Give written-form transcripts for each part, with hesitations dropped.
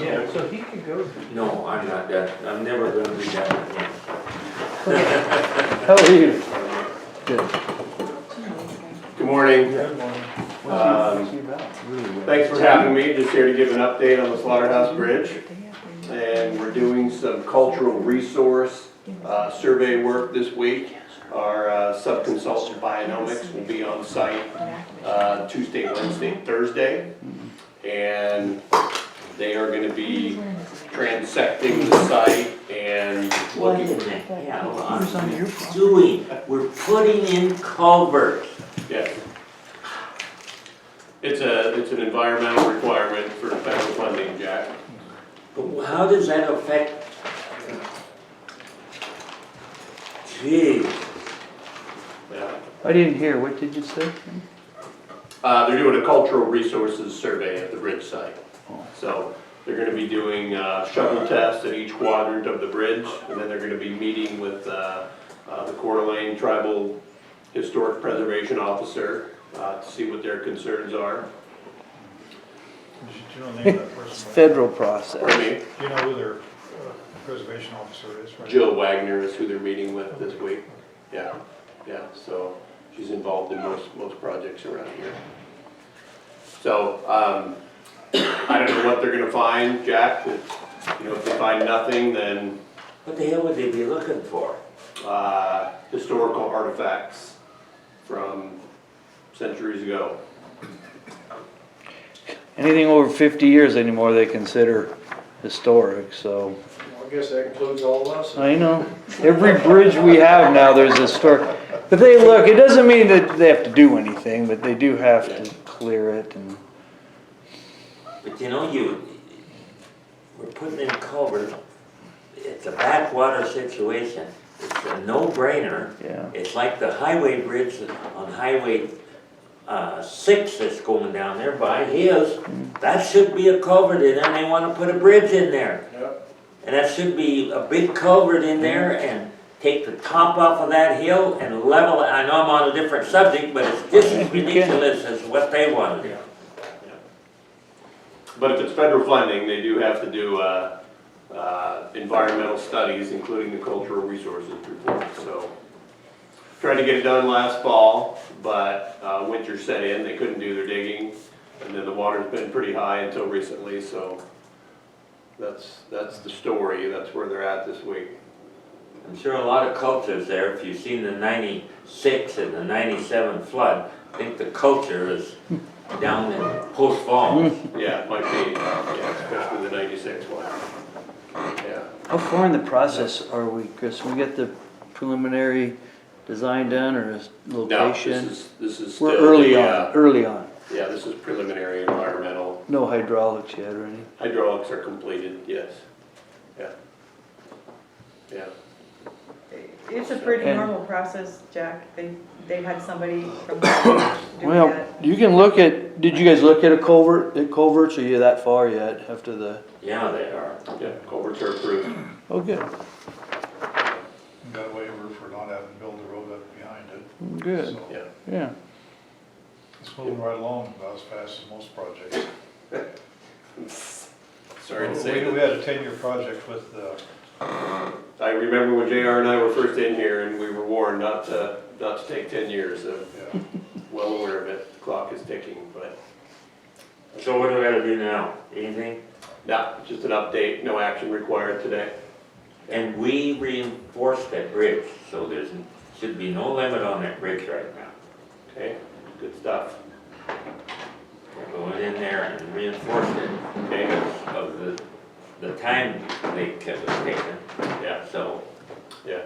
Yeah, so he could go. No, I'm not that, I'm never gonna be that again. How are you? Good. Good morning. Good morning. Thanks for having me. Just here to give an update on the Slaughterhouse Bridge. And we're doing some cultural resource survey work this week. Our sub-consultant Bionomics will be on site Tuesday, Wednesday, Thursday. And they are going to be transecting the site and What in looking. the hell are you doing? We're putting in culverts. Yes. It's an environmental requirement for federal funding, Jack. But how does that affect? Gee, Yeah. I didn't hear, what did you say? They're doing a cultural resources survey at the bridge site. Oh. So they're gonna be doing shovel tests at each quadrant of the bridge, and then they're gonna be meeting with the Coeur d'Alene Tribal Historic Preservation Officer to see what their concerns are. Do you know the name of that person? It's federal process. Pardon me? Do you know who their preservation officer is? Right? Jill Wagner is who they're meeting with this week. Yeah, yeah, so she's involved in most projects around here. So, I don't know what they're gonna find, Jack, but, if they find nothing, then, what the hell would they be looking for? historical artifacts from centuries ago. Anything over 50 years anymore they consider historic, so. I guess that includes all of us. I know, every bridge we have now, there's historic. But they look, it doesn't mean that they have to do anything, but they do have to clear it and. But we're putting in culverts. It's a backwater situation. It's a no-brainer. Yeah. It's like the highway bridge on Highway 6 that's going down there by his. That should be a culvert in there, and they want to put a bridge in there. Yep. And that should be a big culvert in there and take the top off of that hill and level it. I know I'm on a different subject, but it's just as ridiculous as what they want to do. But if it's federal funding, they do have to do environmental studies, including the cultural resources report. So, tried to get it done last fall, but winter set in, they couldn't do their digging, and then the water's been pretty high until recently, so that's the story. That's where they're at this week. I'm sure a lot of cultures there. If you've seen the 96 and the 97 flood, I think the culture is down in Post Falls. Yeah, it might be, especially the 96 one. Yeah. How far in the process are we, Chris? We get the preliminary design done or is No, location? this is We're still early the, on, early on. Yeah, this is preliminary environmental. No hydraulics yet or anything? Hydraulics are completed, yes. Yeah. Yeah. It's a pretty And- normal process, Jack. They had somebody from the do Well, that. you can look at, did you guys look at culverts, or are you that far yet after the, Yeah, they are. Yeah, culverts are approved. oh, good, Got a waiver for not having to build the road up behind it. good, So Yeah. yeah. it's moving right along about as fast as most projects. Sorry to say We that. had a 10-year project with I remember when JR and I were first in here and we were warned not to take 10 years, so yeah. well aware of it. The clock is ticking, but So what do we gotta do now? Anything? yeah, just an update, no action required today. And we reinforced that bridge, so should be no limit on that bridge right now. Okay, good stuff. We're going in there and reinforced it Okay, because of the time they kept us taking. yeah, So, yeah.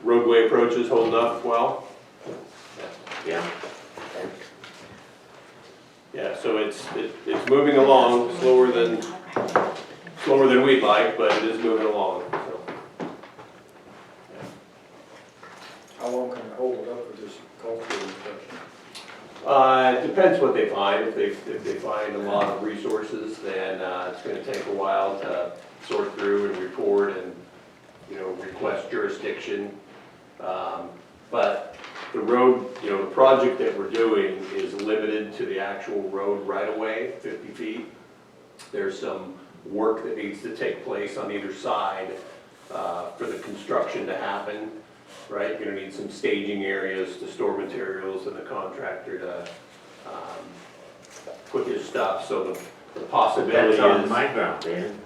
Roadway approaches holding up well. yeah. Yeah, so it's moving along slower than we'd like, but it is moving along, so. How long can it hold it up with this cultural inspection? It depends what they find. If they find a lot of resources, then it's gonna take a while to sort through and report and, request jurisdiction. But the road, the project that we're doing is limited to the actual road right away, 50 feet. There's some work that needs to take place on either side for the construction to happen, right? You're gonna need some staging areas to store materials and the contractor to put his stuff, so the possibility That's on is, my ground, Dan.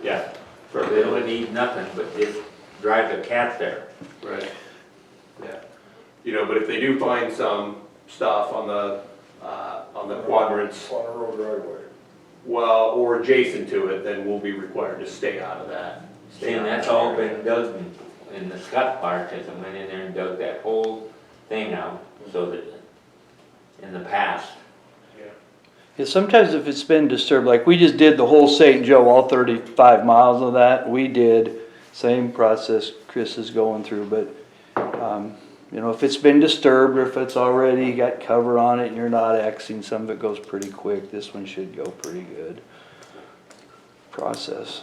yeah. They don't need nothing but just drive the cat there. Right, yeah. You know, but if they do find some stuff on the quadrants, On the road driveway. well, or adjacent to it, then we'll be required to stay out of that. Stay And out that's of that all area. been dug in the Scott part, cause I went in there and dug that whole thing out, so that, in the past. Yeah, sometimes if it's been disturbed, like we just did the whole St. Joe, all 35 miles of that, we did, same process Chris is going through, but, you know, if it's been disturbed or if it's already got cover on it and you're not Xing, some of it goes pretty quick. This one should go pretty good. Process.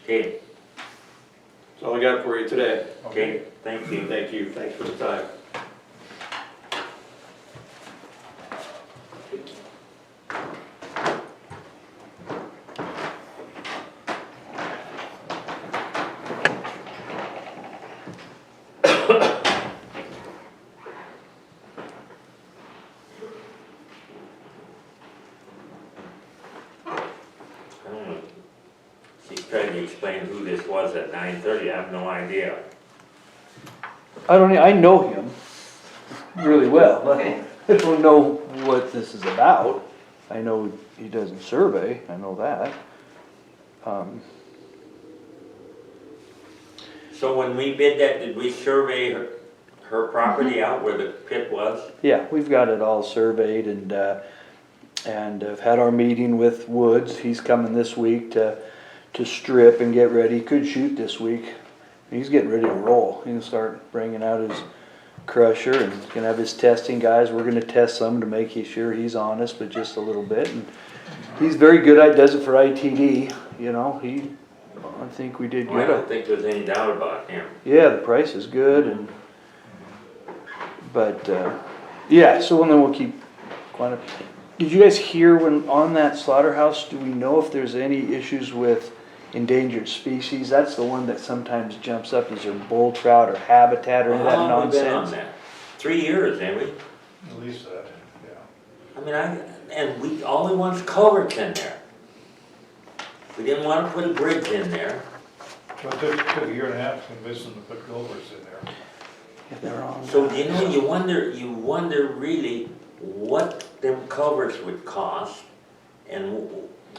Okay, That's all I got for you today. okay, thank you. Thank you, thanks for the time. I don't know. She's trying to explain who this was at 9:30, I have no idea. I know him really well. I don't know what this is about. I know he doesn't survey, I know that. So when we bid that, did we survey her property out where the pit was? Yeah, we've got it all surveyed and have had our meeting with Woods. He's coming this week to strip and get ready. He could shoot this week. He's getting ready to roll. He'll start bringing out his crusher and he's gonna have his testing guys. We're gonna test some to make sure he's honest, but just a little bit. And he's very good at, does it for ITD, you know, I think we did Well, I good. don't think there's any doubt about him. Yeah, the price is good and, but, yeah, so then we'll keep quantifying. Did you guys hear when, on that slaughterhouse, do we know if there's any issues with endangered species? That's the one that sometimes jumps up. Is there bull trout or habitat or any of that How long have we been on nonsense? that? 3 years, ain't we? At least that, yeah. I mean, and we, all we want's culverts in there. We didn't wanna put a bridge in there. Well, it took a year and a half to convince them to put culverts in there. If they're on. So, you know, you wonder really what them culverts would cost and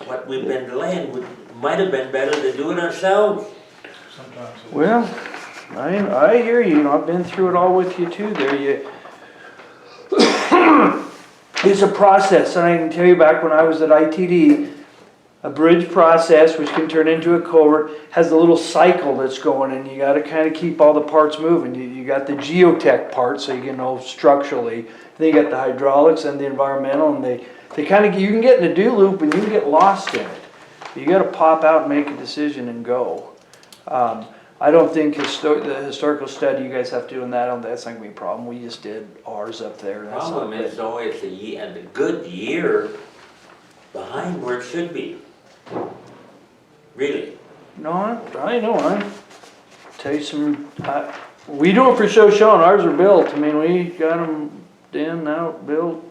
what we've been delaying, might have been better to do it ourselves. Sometimes it. Well, I hear you, I've been through it all with you too there. It's a process, and I can tell you back when I was at ITD, a bridge process, which can turn into a culvert, has a little cycle that's going, and you gotta kinda keep all the parts moving. You got the geotech part, so you can know structurally, then you got the hydraulics and the environmental, and they kinda, you can get in a do loop and you can get lost in it. You gotta pop out and make a decision and go. I don't think the historical study you guys have to do on that, that's not gonna be a problem. We just did ours up there. That's not Problem is bad. though, it's a good year behind where it should be. Really. No, I know, I tell you some, we do it for show, and ours are built. I mean, we got them in, out, built.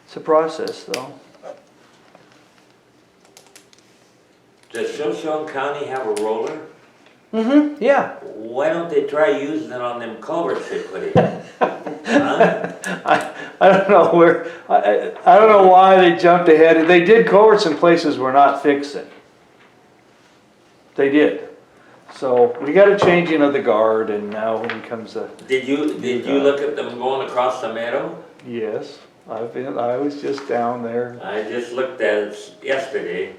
It's a process though. Does Shoshone County have a roller? Mm-hmm, yeah. Why don't they try using it on them culverts they put in? Huh? I don't know where, I don't know why they jumped ahead. They did culverts in places we're not fixing. They did. So we got a changing of the guard and now in comes the, Did you look at them going across the meadow? yes, I was just down there. I just looked at it yesterday.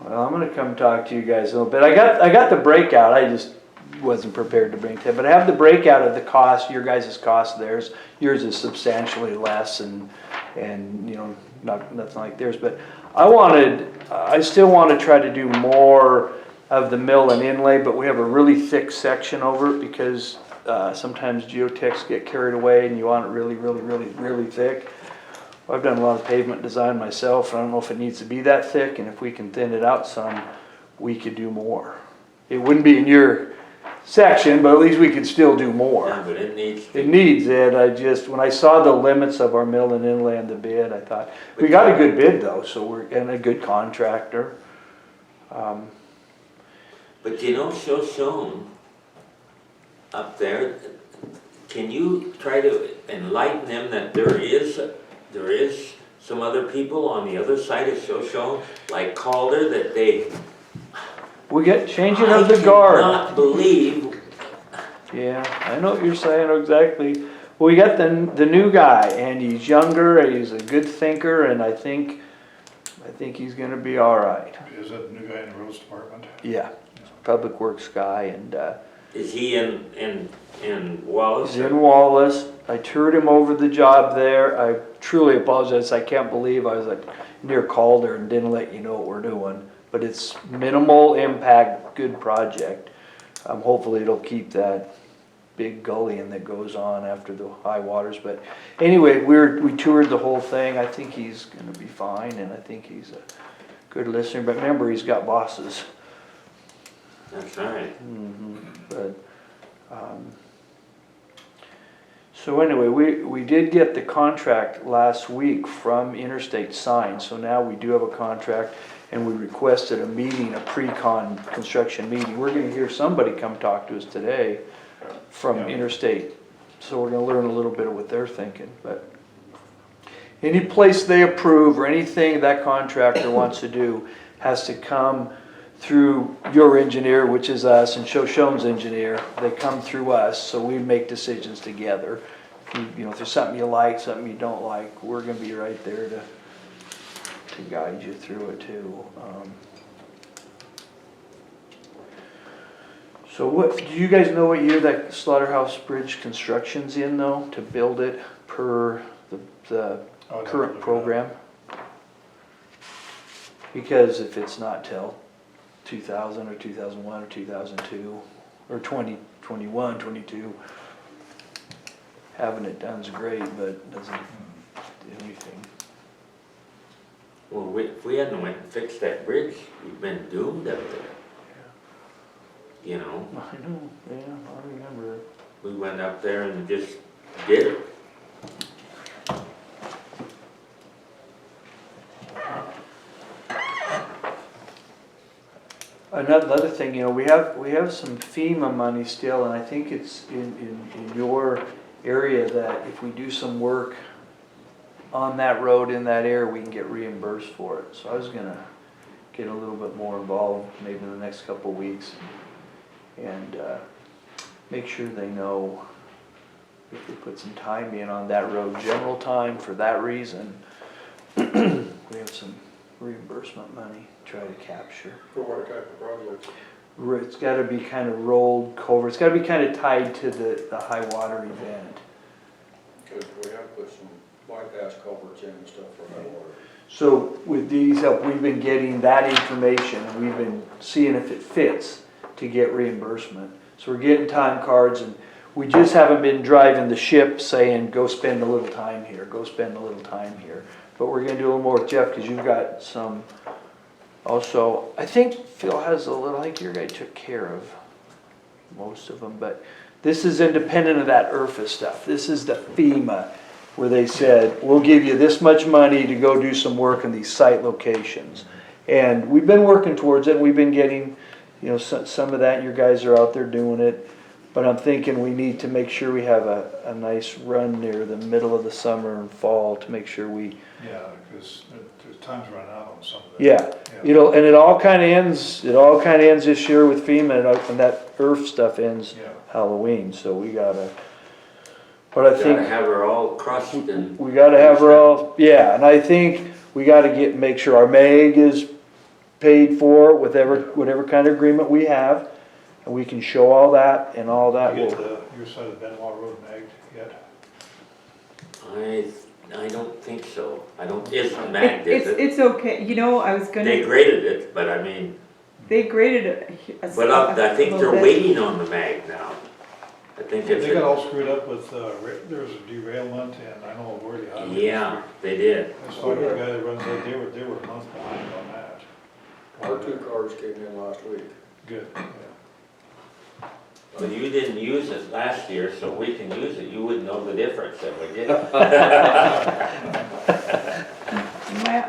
Well, I'm gonna come talk to you guys a little bit. I got the breakout, I just wasn't prepared to bring it, but I have the breakout of the cost, your guys' cost, theirs. Yours is substantially less and you know, nothing like theirs, but I still wanna try to do more of the mill and inlay, but we have a really thick section over it because sometimes geotechs get carried away and you want it really, really, really, really thick. I've done a lot of pavement design myself, and I don't know if it needs to be that thick, and if we can thin it out some, we could do more. It wouldn't be in your section, but at least we could still do Yeah, more. but it needs to. It needs it, when I saw the limits of our mill and inland, the bid, I thought, we got a good bid though, and a good contractor. But you know, Shoshone up there, can you try to enlighten them that there is some other people on the other side of Shoshone, like Calder, that they. We get changing of the guard. I cannot believe. Yeah, I know what you're saying exactly. Well, we got the new guy, and he's younger, and he's a good thinker, and I think he's gonna be all right. Is that the new guy in the roads department? Yeah, public works guy, and Is he in Wallace? he's in Wallace. I toured him over the job there. I truly apologize. I can't believe I was like near Calder and didn't let you know what we're doing. But it's minimal impact, good project. Hopefully it'll keep that big gullying that goes on after the high waters. But anyway, we toured the whole thing. I think he's gonna be fine, and I think he's a good listener. But remember, he's got bosses. That's right. But, so anyway, we did get the contract last week from Interstate signed, so now we do have a contract, and we requested a meeting, a pre-con construction meeting. We're gonna hear somebody come talk to us today from Yeah. Interstate, so we're gonna learn a little bit of what they're thinking, but any place they approve or anything that contractor wants to do has to come through your engineer, which is us, and Shoshone's engineer. They come through us, so we make decisions together. If you know, if there's something you like, something you don't like, we're gonna be right there to guide you through it too. So what, do you guys know what year that Slaughterhouse Bridge construction's in though, to build it per the Oh, no, current look it up. program? Because if it's not till 2000 or 2001 or 2002 or 2021, 22, having it done's great, but doesn't do anything. Well, if we hadn't went and fixed that bridge, we've been doomed up there. You know, I know, yeah, I remember. we went up there and just did it. Another thing, you know, we have some FEMA money still, and I think it's in your area that if we do some work on that road in that area, we can get reimbursed for it. So I was gonna get a little bit more involved maybe in the next couple of weeks and make sure they know if we put some time in on that road, general time for that reason, we have some reimbursement money to try to capture. For what type of project? It's gotta be kind of rolled cover, it's gotta be kind of tied to the high water event. Because we have put some bypass culverts in and stuff for high water. So with these help, we've been getting that information and we've been seeing if it fits to get reimbursement. So we're getting time cards, and we just haven't been driving the ship saying, go spend a little time here, go spend a little time here. But we're gonna do a little more with Jeff, because you've got some, also, I think Phil has a little, I think your guy took care of most of them, but this is independent of that IRFA stuff. This is the FEMA, where they said, we'll give you this much money to go do some work in these site locations. And we've been working towards it, we've been getting, you know, some of that, your guys are out there doing it. But I'm thinking we need to make sure we have a nice run near the middle of the summer and fall to make sure we, Yeah, because there's times run out on some of that. yeah. You know, and it all kind of ends this year with FEMA, and that IRF stuff ends Yeah. Halloween, so we gotta, but I think. Gotta have her all crushed and. We gotta have her all, yeah, and I think we gotta make sure our MAG is paid for, whatever kind of agreement we have, and we can show all that, and all that You get will. your side of Benwah Road magged yet? I don't think so. I don't, isn't Mag, is it? It's okay, you know, I was They gonna, graded it, but I mean, they graded it. but I think they're waiting on the Mag now. I think it's, They got all screwed up with, there was a derailment and I know where the highway. yeah, they did. I saw the guy that runs that, they were a month behind on that. Our 2 cars came in last week. Good, yeah. But you didn't use it last year, so we can use it. You wouldn't know the difference, then, would you?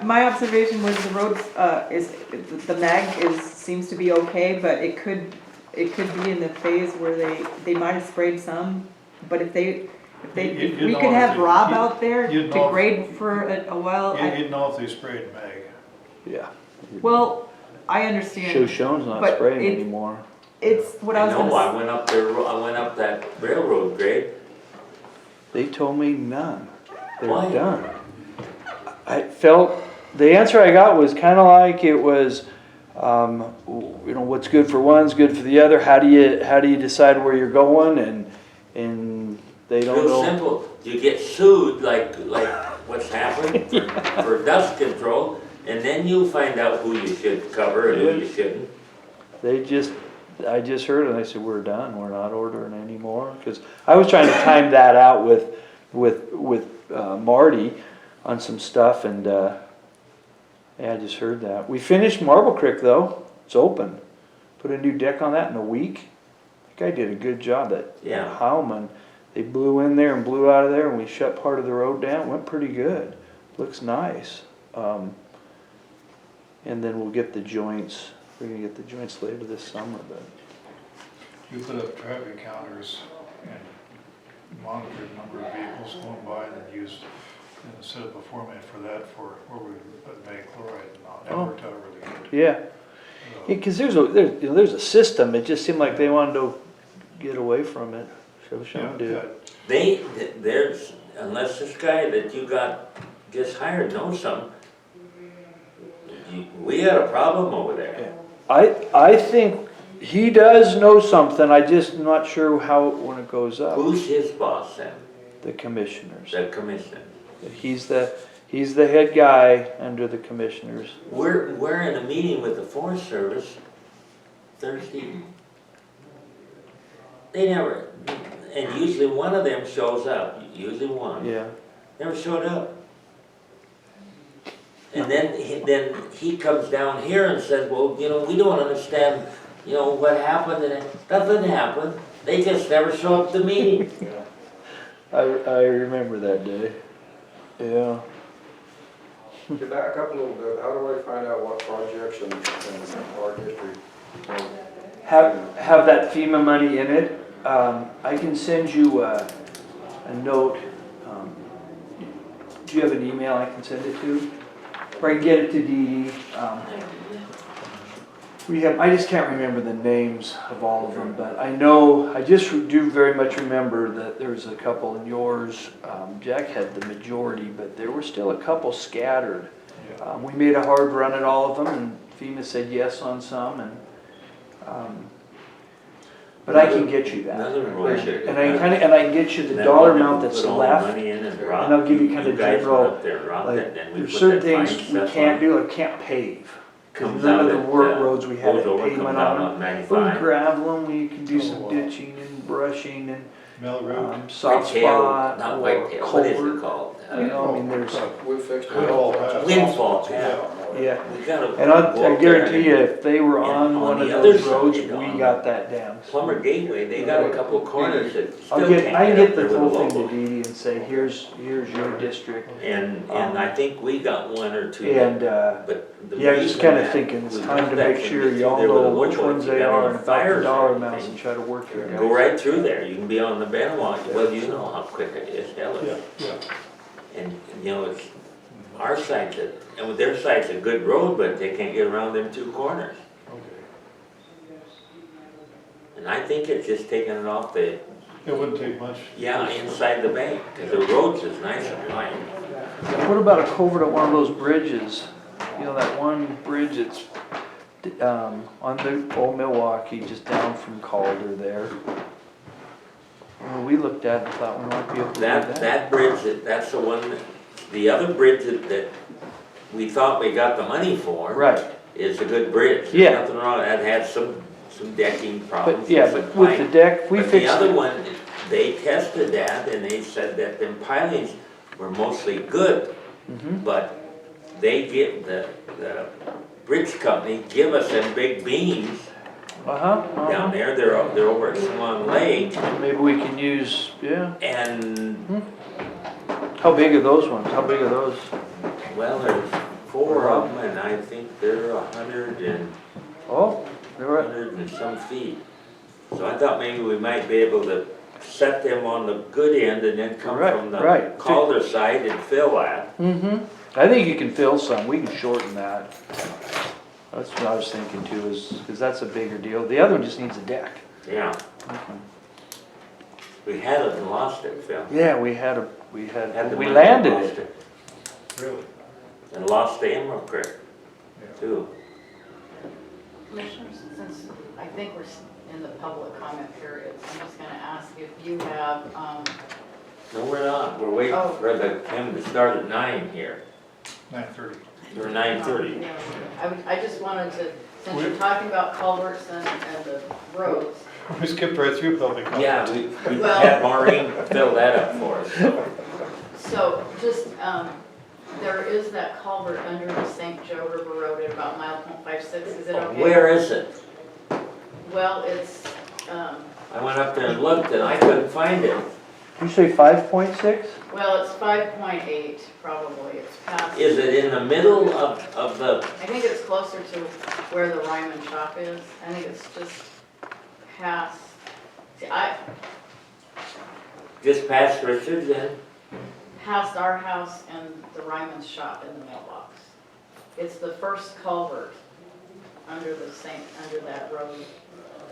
My observation was the roads, the mag seems to be okay, but it could be in the phase where they might have sprayed some, but if we know could have if they- Rob out there you'd to know if- grade for a while. You'd know if they sprayed mag. Yeah. Well, I understand. Show's not But spraying it- anymore. It's what I I was know, gonna I went up there, I went up that railroad grade. They told me none. They're Why? done. I felt, the answer I got was kind of like it was, what's good for one's good for the other. How do you decide where you're going? And they don't Real know. simple. You get sued like what's happened for dust control, and then you find out who you should cover and who you shouldn't. I just heard it and I said, we're done. We're not ordering anymore. Because I was trying to time that out with Marty on some stuff, and yeah, I just heard that. We finished Marble Creek though. It's open. Put a new deck on that in a week. That guy did a good job. That Yeah. Howman, they blew in there and blew out of there, and we shut part of the road down. Went pretty good. Looks nice. And then we'll get the joints. We're gonna get the joints later this summer, but. You put up traffic counters and monitored the number of vehicles going by and then used, and set up a format for that for where we put mag chloride and all. That Oh. worked out really good. Yeah, because there's a system. It just seemed like they wanted to get away from it. Show them do. There's, unless this guy that you got just hired knows something, we got a problem over there. I think he does know something. I just not sure how when it goes up. Who's his boss then? The commissioners. The commissioner. He's the head guy under the commissioners. We're in a meeting with the Forest Service Thursday. They never, and usually one of them shows up, usually one. Yeah. Never showed up. And then he comes down here and says, well, we don't understand, what happened, and nothing happened. They just never show up to the meeting. I remember that day. Yeah. To back up a little bit, how do I find out what projects in our district? Have that FEMA money in it. I can send you a note. Do you have an email I can send it to? Or I can get it to Dee Dee. I just can't remember the names of all of them, but I just do very much remember that there was a couple in yours. Jack had the majority, but there were still a couple scattered. We made a hard run at all of them, and FEMA said yes on some, and but I can get you that. Another project. And I can get you the dollar amount that's left. And I'll give you kind of general, Like, there's certain things we can't do, like can't pave. Because none of the work roads we had pavement on them. We gravel them, we can do some ditching and brushing and Mill Road. soft spot Not or whitetail, what is it culvert. called? There's, We fixed it. Windfall path. Windfall path. yeah. We gotta And I go up there guarantee you, if they were and on on one of the other those roads, side, we on got that down. Plummer Gateway, they got a couple corners that I still can can't get up the there with whole a thing to local. Dee Dee and say, here's your district. And I think we got one or two. And, But the yeah, I was just reason kinda that thinking, it's we time got to that make thing sure through y'all there with know the which woodwork, ones you they got are any and about fires the or dollar amounts anything, and try to work your guys. Go right through there, you can be on the Benwah, well, you know how quick it is, hell, Yeah. and, it's our side's and with their side's a good road, but they can't get around them two corners. Okay. And I think it's just taking it off the, It wouldn't take much. inside the bank, because the road's is nice and wide. What about a culvert at one of those bridges? That one bridge that's on the old Milwaukee, just down from Calder there. Well, we looked at it and thought we might be able to do that. That bridge, that's the one, the other bridge that we thought we got the money for. Right, Is a good bridge. There's Yeah. nothing wrong, that had some some decking problems. But, yeah, some but with the pipe. deck, we But the fixed other it. one, they tested that and they said that them pilings were mostly good, Mhm. but they give, the bridge company give us them big beams down there, they're over at Swan Lake, Maybe we can use, yeah. and, How big are those ones? How big are those? well, there's 4 of them, and I think they're 100 and Oh, they're right. 100 and some feet. So I thought maybe we might be able to set them on the good end and then come Right, from the right. Calder side and fill that. Mm-hmm. I think you can fill some. We can shorten that. That's what I was thinking too, is, because that's a bigger deal. The other one just needs a deck. Yeah, we had it and lost it, Phil. Yeah, we Had the we money landed and lost it. Really? And lost the Emerald Creek too. Commissioners, since I think we're in the public comment period, I'm just gonna ask if you have, No, we're not, we're waiting Oh. for him to start at 9 here, 9:30. or 9:30. I just wanted to, since you're talking about culverts and the roads, We skipped right through public comment. Yeah, we Well- had Maureen fill that up for us, so. so just, there is that culvert under the St. Joe River Road at about mile .56, is it okay? Where is it? Well, it's, I went up there and looked and I couldn't find it. You say 5.6? well, it's 5.8 probably, it's past. Is it in the middle of the, I think it's closer to where the Ryman shop is. I think it's just past, see, just past Richards then? past our house and the Ryman's shop in the mailbox. It's the first culvert under that road,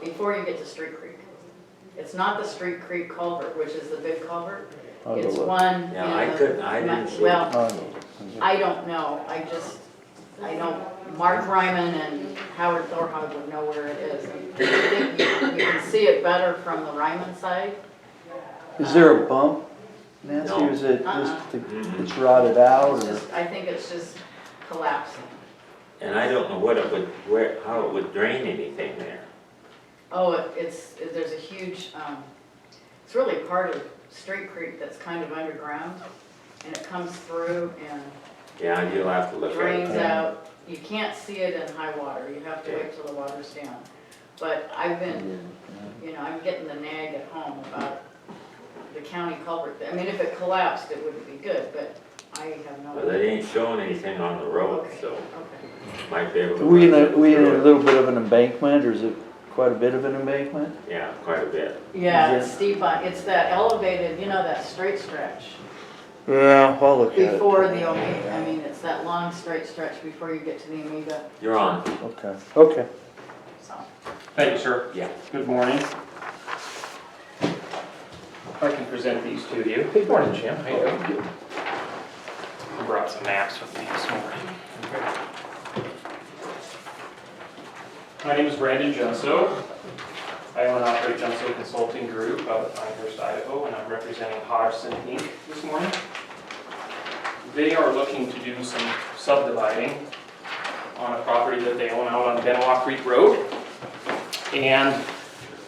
before you get to Street Creek. It's not the Street Creek culvert, which is the big culvert. I'll go It's look. one. Yeah, in I the- couldn't, I didn't see it. Well, Oh, I don't know, I know Mark Ryman and Howard Thorhog would know where it is. I think you can see it better from the Ryman side. Is there a bump, Nancy, No. or is it Uh-uh. just, it's rotted out, It's or? just, I think it's just collapsing. And I don't know what it would, how it would drain anything there. Oh, there's a huge, it's really part of Street Creek that's kind of underground, and it comes through and Yeah, you'll have to look at drains it. out. You can't see it in high water, you have to wait till the water's down. But I've been, I'm getting the nag at home about the county culvert. I mean, if it collapsed, it wouldn't be good, but I have no. But they ain't showing anything on the road, Okay, so okay. might be able to. Are we in run a, it we in a through it. little bit of an embankment, or is it quite a bit of an embankment? Yeah, quite a bit. Yeah, it's steep it's that elevated, that straight stretch. Yeah, I'll look Before the Omega, I mean, it's that long straight stretch before you get to the Omega, You're on. Okay. so. Thank you, sir. Yeah. Good morning. I can present these to you. Good morning, Jim. How you doing? I brought some maps with me this morning. My name is Brandon Junso. I own and operate Junso Consulting Group out of Pinehurst, Idaho, and I'm representing Hodgson Inc. this morning. They are looking to do some subdividing on a property that they own out on Benwah Creek Road. And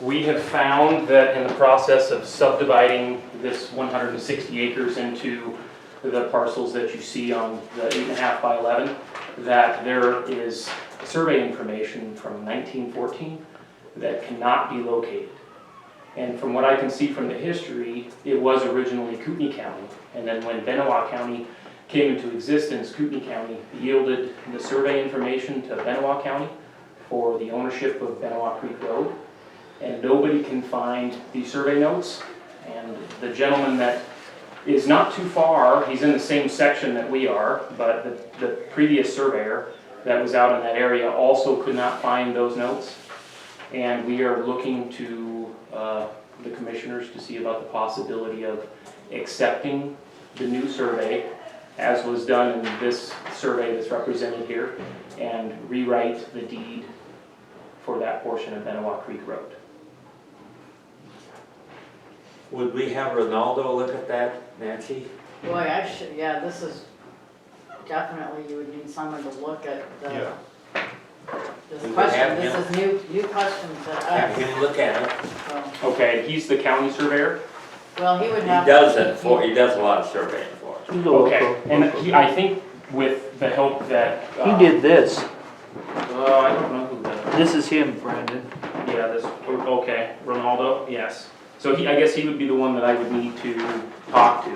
we have found that in the process of subdividing this 160 acres into the parcels that you see on the 8.5 by 11, that there is survey information from 1914 that cannot be located. And from what I can see from the history, it was originally Kootenai County. And then when Benwah County came into existence, Kootenai County yielded the survey information to Benwah County for the ownership of Benwah Creek Road. And nobody can find the survey notes. And the gentleman that is not too far, he's in the same section that we are, but the previous surveyor that was out in that area also could not find those notes. And we are looking to the commissioners to see about the possibility of accepting the new survey as was done in this survey that's represented here, and rewrite the deed for that portion of Benwah Creek Road. Would we have Ronaldo look at that, Nancy? Boy, this is, definitely you would need someone to look at Yeah. this We would question have This him, is new question to have us. him look at it. So, Okay, he's the county surveyor? well, he would He have. does it for, he does a lot of surveying for us. He's a Okay, local. and I think with the help that. He did this. I don't know who that. This is him, Brandon. Yeah, this, okay, Ronaldo, yes. So I guess he would be the one that I would need to talk to,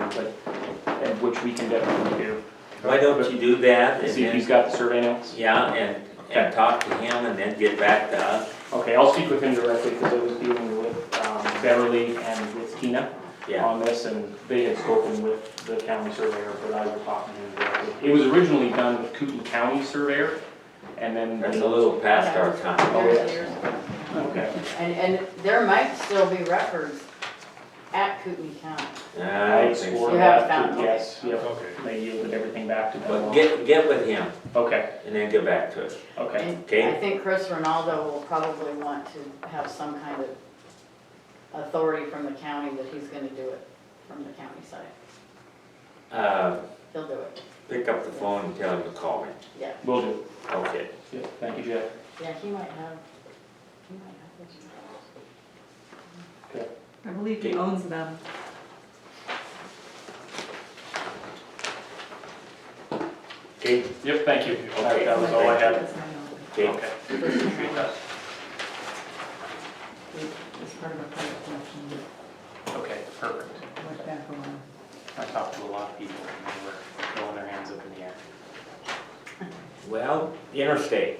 but, and which we can definitely do. Why don't you do that and See if he's then, got the survey notes? yeah, and talk to him and then get back to us? Okay, I'll speak with him directly because I was dealing with Beverly and with Tina Yeah, on this, and they had spoken with the county surveyor, but I was talking to him directly. It was originally done with Cooten County surveyor, and then. that's a little past our time. Years ago. Okay, And there might still be records at Kootenai County. I I don't think swore so. You haven't that, found it. yes, yep, Okay. they yielded everything back to But Benwah. get with him Okay, and then get back to us. okay, And Okay. I think Chris Ronaldo will probably want to have some kind of authority from the county that he's gonna do it from the county side. He'll do it, Pick up the phone and tell him to call me. yeah. will do. Okay. Yep, thank you, Jeff. Yeah, he might have those. I believe he owns them. Okay, Yep, thank you. Okay. That was all I had. That's my knowledge. okay. Okay, appreciate that. It's part of a private collection, Okay, perfect. went back a while. I talked to a lot of people and they were throwing their hands up in the air. Well, interstate.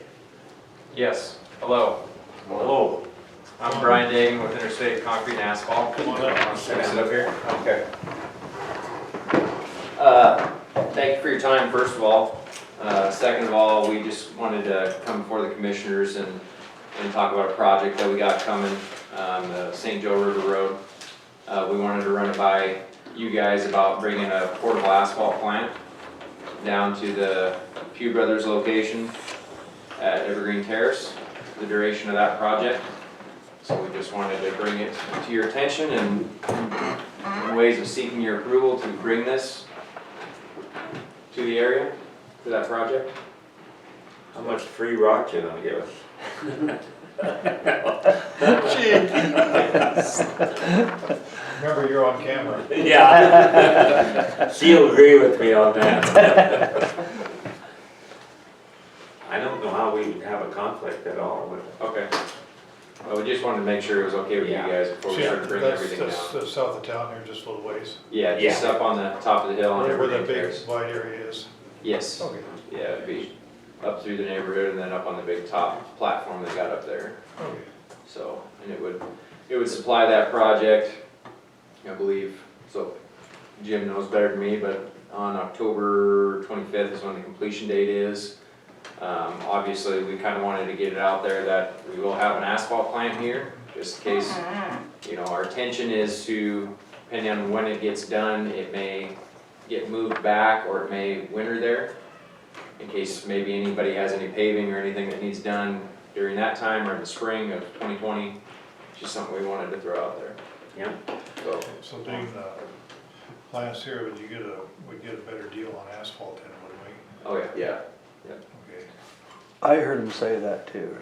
Yes, hello. Hello. I'm Brian Dagan with Interstate Concrete and Asphalt. Can I sit up here? Okay. Thank you for your time, first of all. Second of all, we just wanted to come before the commissioners and talk about a project that we got coming, the St. Joe River Road. We wanted to run it by you guys about bringing a portable asphalt plant down to the Pew Brothers location at Evergreen Terrace, the duration of that project. So we just wanted to bring it to your attention and in ways of seeking your approval to bring this to the area for that project. How much free rock you gonna give us? Remember, you're on camera. Yeah. She'll agree with me on that. I don't know how we would have a conflict at all with it. Okay. Well, we just wanted to make sure it was okay with you Yeah. guys before we started bringing everything down. That's south of town here, just a little ways. Yeah, just up on the top of the hill on Where that Evergreen big Terrace. wide area is. Yes. Okay, Yeah, it'd be up through the neighborhood and then up on the big top platform they got up there. okay. So, and it would supply that project, I believe, so Jim knows better than me, but on October 25th is when the completion date is. Obviously, we kind of wanted to get it out there that we will have an asphalt plant here, just in case, you know, our intention is to, depending on when it gets done, it may get moved back or it may winter there. In case maybe anybody has any paving or anything that needs done during that time or in the spring of 2020, just something we wanted to throw out there. Yeah. So, So being the plants here, we'd get a better deal on asphalt then, wouldn't we? oh yeah. Okay. I heard him say that too.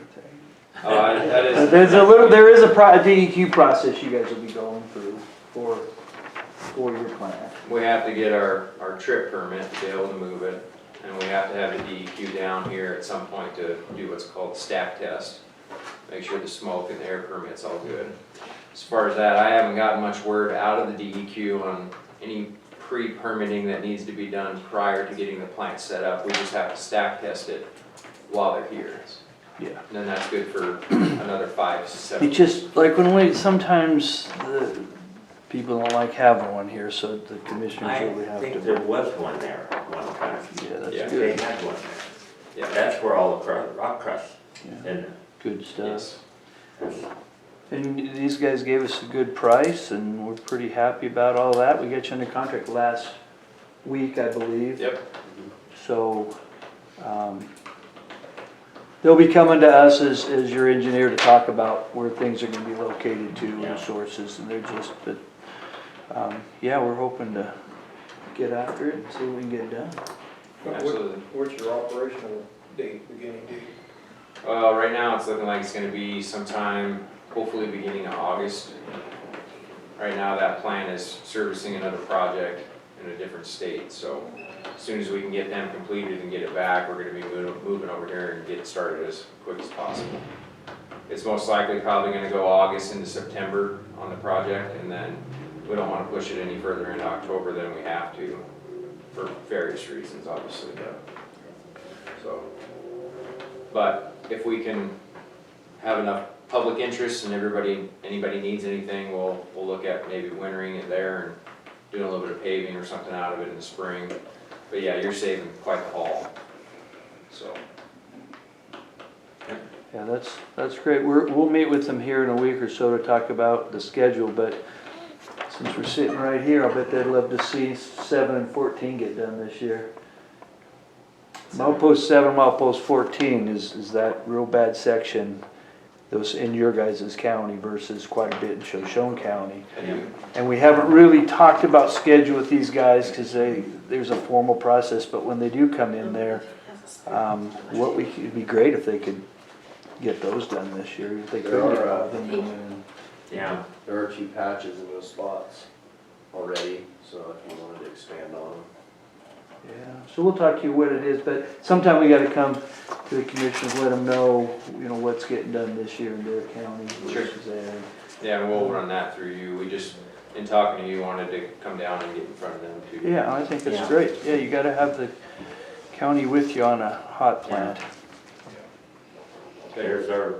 That is. There is a DEQ process you guys will be going through for your plant. We have to get our trip permit to be able to move it, and we have to have the DEQ down here at some point to do what's called stack test. Make sure the smoke and the air permit's all good. As far as that, I haven't gotten much word out of the DEQ on any pre-permitting that needs to be done prior to getting the plant set up. We just have to stack test it while they're here. Yeah. And then that's good for another 5 to 7 It's just like sometimes the people don't like having one here, so the commissioners I really have think there to. was one there at one time. Yeah, that's Yeah. They good. had one there. Yeah. That's where all the rock crust Yeah, and good stuff. Yes. And these guys gave us a good price and we're pretty happy about all that. We got you under contract last week, I believe. Yep. So, they'll be coming to us as your engineer to talk about where things are gonna be located to Yeah. and sources, and they're just, but, yeah, we're hoping to get after it and see what we can get done. Absolutely. What's your operational date, beginning date? Well, right now it's looking like it's gonna be sometime, hopefully beginning of August. Right now, that plan is servicing another project in a different state, so as soon as we can get them completed and get it back, we're gonna be moving over here and get started as quick as possible. It's most likely probably gonna go August into September on the project, and then we don't wanna push it any further into October than we have to, for various reasons, obviously, but if we can have enough public interest and anybody needs anything, we'll look at maybe wintering it there and doing a little bit of paving or something out of it in the spring. But yeah, you're saving quite the haul, so. Yeah, that's great. We'll meet with them here in a week or so to talk about the schedule, but since we're sitting right here, I bet they'd love to see 7 and 14 get done this year. Milepost 7, milepost 14 is that real bad section, those in your guys' county versus quite a bit in Shoshone County. And we haven't really talked about schedule with these guys because there's a formal process, but when they do come in there, it'd be great if they could get those done this year. If they could get them done. Yeah. There are cheap patches in those spots already, so if you wanted to expand on them. Yeah, so we'll talk to you what it is, but sometime we gotta come to the commissioners, let them know, what's getting done this year in their county versus there. Yeah, and we'll run that through you. We just, in talking to you, wanted to come down and get in front of them too. Yeah, I think that's great. Yeah, you gotta have the county with you on a hot plant. There's our,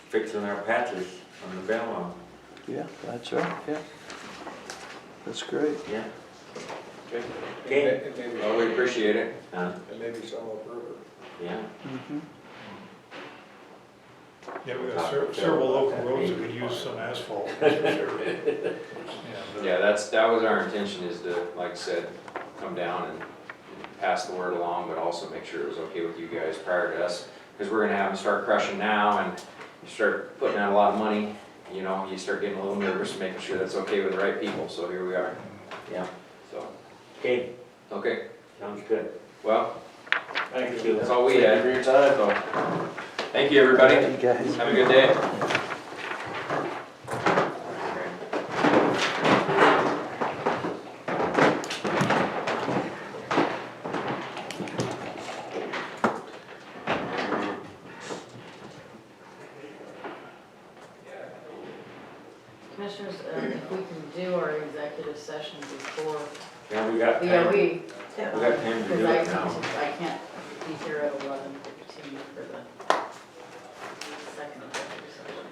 fixing our patches on the Benwah. Yeah, that's right, yeah. That's great. Yeah. Okay. And maybe, Well, we appreciate it. and maybe some will approve it. Yeah. Mhm. Yeah, we got several local roads that could use some asphalt, that's for sure. Yeah, that was our intention, is to, like I said, come down and pass the word along, but also make sure it was okay with you guys prior to us. Because we're gonna have them start crushing now, and you start putting out a lot of money, you start getting a little nervous and making sure that's okay with the right people, so here we are. Yeah. So, Okay, okay, sounds good. well, Thank you. that's all we had. Thank you for your time. So, thank you, everybody. You guys. Have a good day. Commissioners, if we can do our executive session before, Yeah, we got yeah, time, we we, got time to because do I it now. can't be here at 11:15 for the second executive session.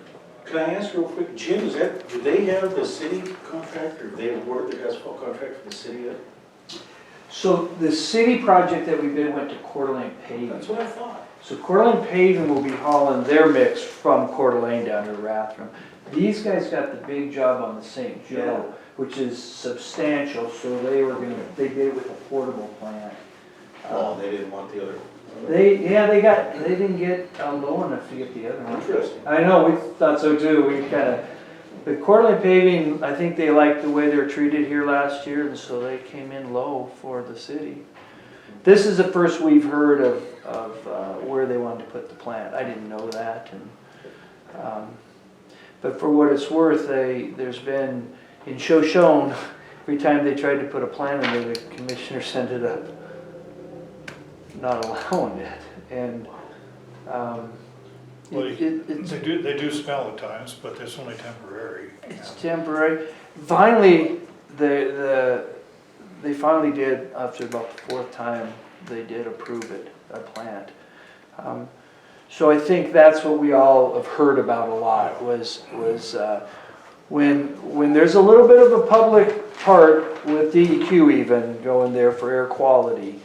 Can I ask real quick, Jim, do they have the city contract, or they awarded the asphalt contract for the city yet? So the city project that we did went to Coeur d'Alene Paving. That's what I thought. So Coeur d'Alene Paving will be hauling their mix from Coeur d'Alene down to Rathdrum. These guys got the big job on the St. Joe, which is substantial, so they did it with a portable plant. They didn't want the other. They didn't get low enough to get the other one. Interesting. I know, we thought so too, the Coeur d'Alene Paving, I think they liked the way they were treated here last year, and so they came in low for the city. This is the first we've heard of where they wanted to put the plant. I didn't know that, but for what it's worth, there's been, in Shoshone, every time they tried to put a plant in there, the commissioners ended up not allowing it. And They do smell at times, but it's only temporary. it's temporary. Finally, they finally did, after about the fourth time, they did approve it, a plant. So I think that's what we all have heard about a lot, was when there's a little bit of a public part with DEQ even going there for air quality.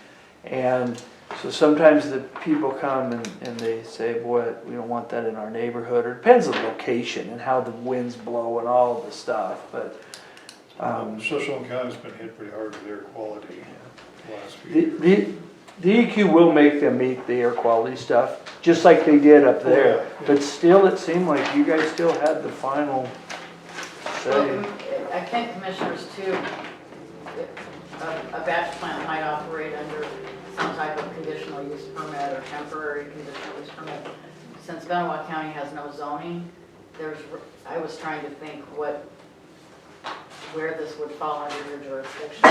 And so sometimes the people come and they say, boy, we don't want that in our neighborhood, or it depends on the location and how the winds blow and all of the stuff, but. Shoshone County's been hit pretty hard with air quality the last few The years. DEQ will make them meet the air quality stuff, just like they did up there. yeah. But still, it seemed like you guys still had the final say. Well, I think commissioners too, a batch plant might operate under some type of conditional use permit or temporary conditional use permit. Benwah County has no zoning, I was trying to think where this would fall under your jurisdiction.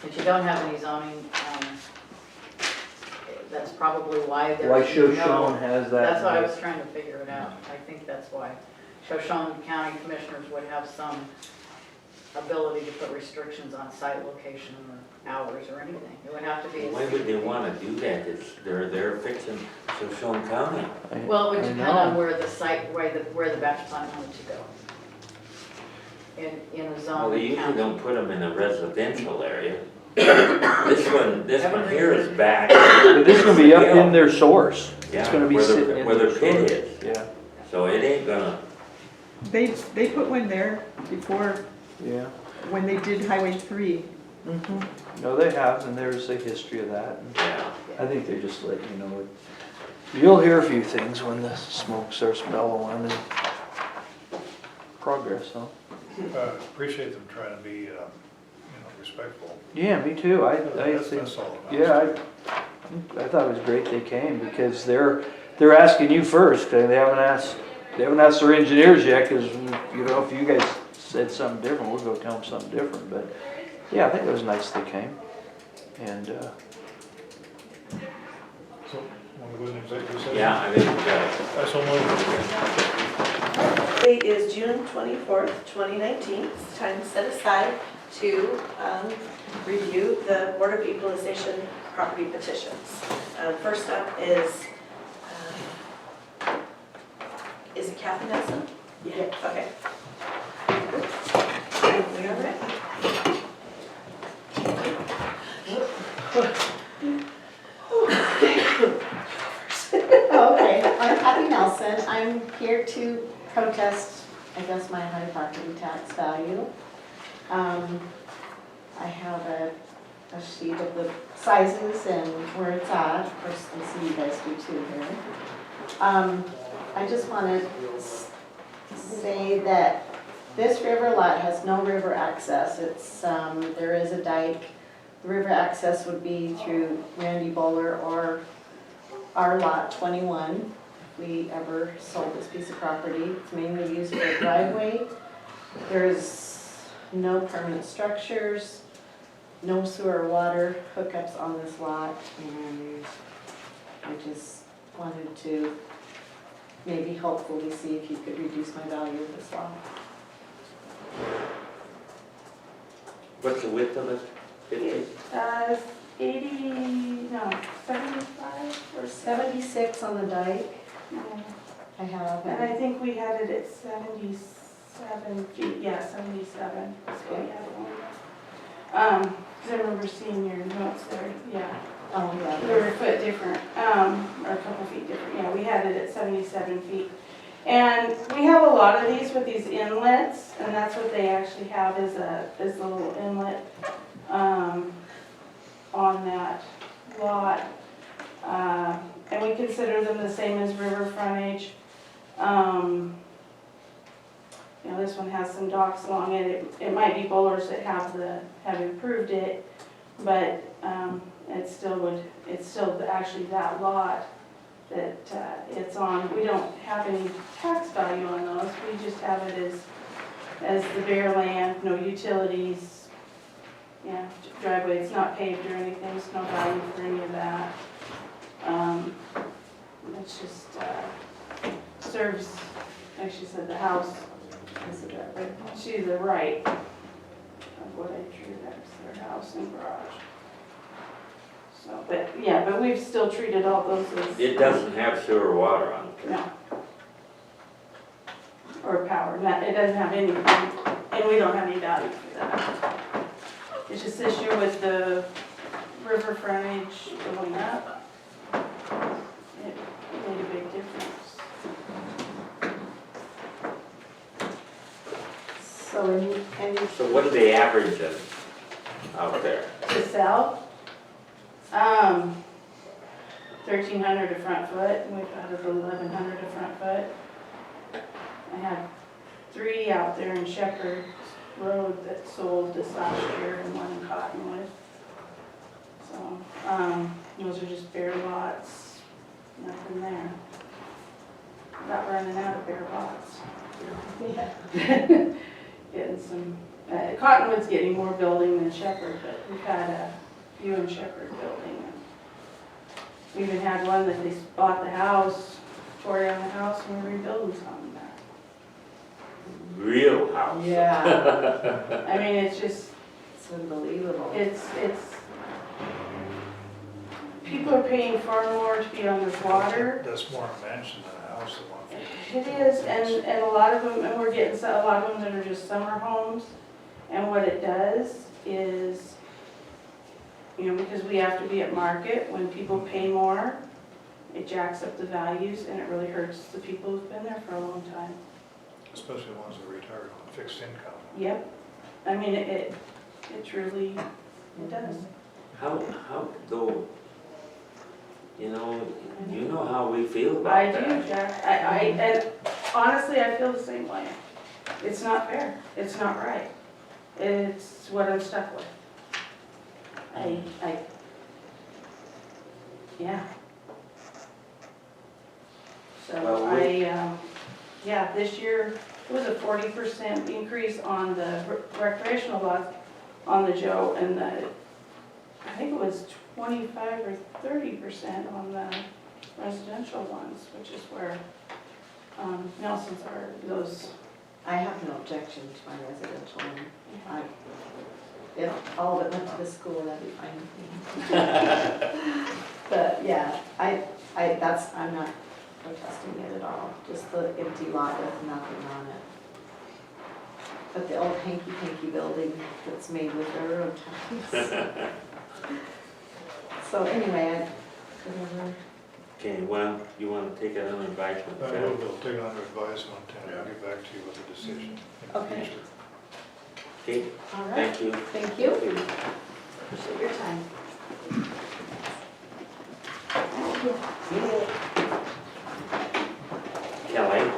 If you don't have any zoning, that's probably why there's no. Why Shoshone has that. That's why I was trying to figure it out. I think that's why. Shoshone County Commissioners would have some ability to put restrictions on site location or hours or anything. It would have to be. Why would they wanna do that? They're fixing Shoshone County. Well, it would I depend know. on where the site, where the batch plant wanted to go. In a zone. Well, they usually county. don't put them in a residential area. This one here is back. But this is gonna be up in their source. Yeah, It's gonna be where sitting the, in where their the pit source. is, Yeah, so it ain't gonna, They put one there before, yeah. when they did Highway 3. No, they have, and there's a history of that. And yeah. I think they just let you know. You'll hear a few things when the smoke starts bellowing and progress, huh? Appreciate them trying to be, respectful. Yeah, me too. I That's think, all it amounts yeah, to. I thought it was great they came because they're asking you first. They haven't asked their engineers yet because, if you guys said something different, we'll go tell them something different. But yeah, I think it was nice they came. And, So, want to go into executive session? Yeah, I think, I so moved. Date is June 24th, 2019. It's time set aside to review the Board of Equalization property petitions. First up is it Kathy Nelson? Yeah. Okay. We are ready. Okay, I'm Kathy Nelson. I'm here to protest, I guess, my high property tax value. I have a sheet of the sizes and where it's at. Of course, I see you guys do too here. I just want to say that this river lot has no river access. There is a dike. The river access would be through Randy Bowler or our lot 21, if we ever sold this piece of property. It's mainly used for a driveway. There's no permanent structures, no sewer or water hookups on this lot, and I just wanted to maybe hopefully see if you could reduce my value of this lot. what's the width of it? 50? 75 or 76 on the dike, I have. And I think we had it at 77 feet, yeah, 77. That's what we had it on. 'Cause I remember seeing your notes there, yeah. Oh, yeah. They were a foot different, or a couple feet different, yeah, we had it at 77 feet. And we have a lot of these with these inlets, and that's what they actually have is a little inlet, on that lot. And we consider them the same as river frontage. This one has some docks along it. It might be bowlers that have improved it, but, it's still actually that lot that, it's on. We don't have any tax value on those. We just have it as the bare land, no utilities. Yeah, driveway, it's not paved or anything, there's no value for any of that. It's just, serves, like she said, the house is the driveway, to the right of what I drew, that's their house and garage. So, but we've still treated all those as. It doesn't have sewer water on it. No. Or power, it doesn't have anything, and we don't have any value for that. It's just this year with the river frontage going up, it made a big difference. So, and you. So what do they average out there? To sell, 1,300 a front foot, and we've got it 1,100 a front foot. I had 3 out there in Shepherd Road that sold this last year and 1 in Cottonwood. So, those are just bare lots, nothing there. running out of bare lots. Getting some, Cottonwood's getting more building than Shepherd, but we've had a few in Shepherd building. We even had one that they bought the house, tore down the house, and we're rebuilding something there. Real house. Yeah, I mean, it's just, it's unbelievable. it's, people are paying far more to be on the water. That's more a mansion than a house, the one. It is, and a lot of them, and we're getting a lot of them that are just summer homes. And what it does is, you know, because we have to be at market, when people pay more, it jacks up the values and it really hurts the people who've been there for a long time. Especially the ones that are retired on fixed income. Yep, I mean, it truly, it does. How though, you know how we feel about I that. do, Jack, and honestly, I feel the same way. It's not fair, it's not right. It's what I'm stuck with. Yeah. So Well, yeah, this year, it was a 40% increase on the recreational lots on the Joe, and I think it was 25 or 30% on the residential ones, which is where Nelson's are, those. I have no objection to my residential one. If all of it went to the school, that'd be fine with me. But yeah, I'm not protesting it at all, just the empty lot with nothing on it. But the old hanky-panky building that's made with railroad ties. So anyway, whatever. Okay, well, you want to take it under advisement? I will take it under advisement and I'll get back to you with a decision in the Okay. future. Okay, All right, thank you. thank you. Appreciate your time. Kelly?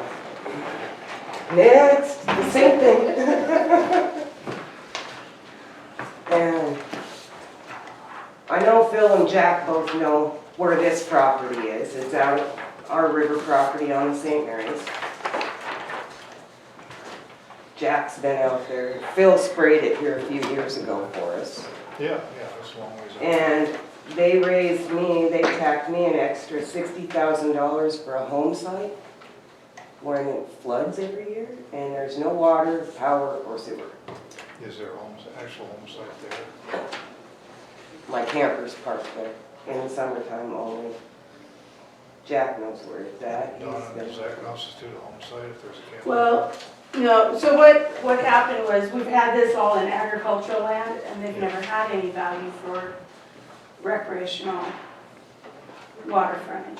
Next, the same thing. And I know Phil and Jack both know where this property is. It's out our river property on St. Mary's. Jack's been out there. Phil sprayed it here a few years ago for us. Yeah, that's a long ways out. And they tacked me an extra $60,000 for a home site when it floods every year and there's no water, power, or sewer. Is there actual home site there? My camper's parked there in the summertime only. Jack knows where it's at. Donna, does that constitute a home site if there's a camper? Well, no, so what happened was, we've had this all in agricultural land, and they've never had any value for recreational water frontage.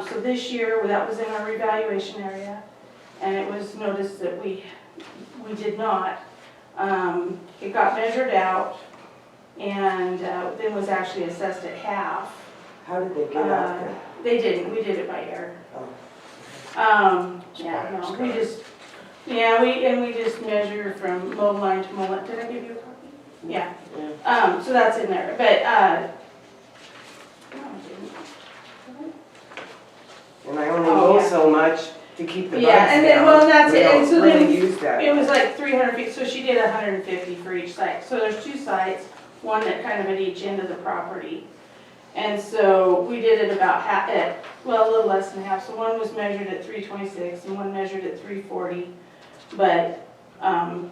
So this year, that was in our revaluation area, and it was noticed that we did not. It got measured out, and then was actually assessed at half. How did they get out there? They didn't, we did it by air. Oh. Yeah, no, we just measure from mow line to mow line. Did I give you a copy? Yeah. So that's in there, but, no, I didn't. And I only Oh, mow yeah. so much to keep the bugs Yeah, and then, down. well, that's We it, and don't so then really use that. it was like 300 feet, so she did 150 for each site. So there's two sites, one that kind of at each end of the property. And so we did it about half, a little less than half. So one was measured at 326 and one measured at 340. But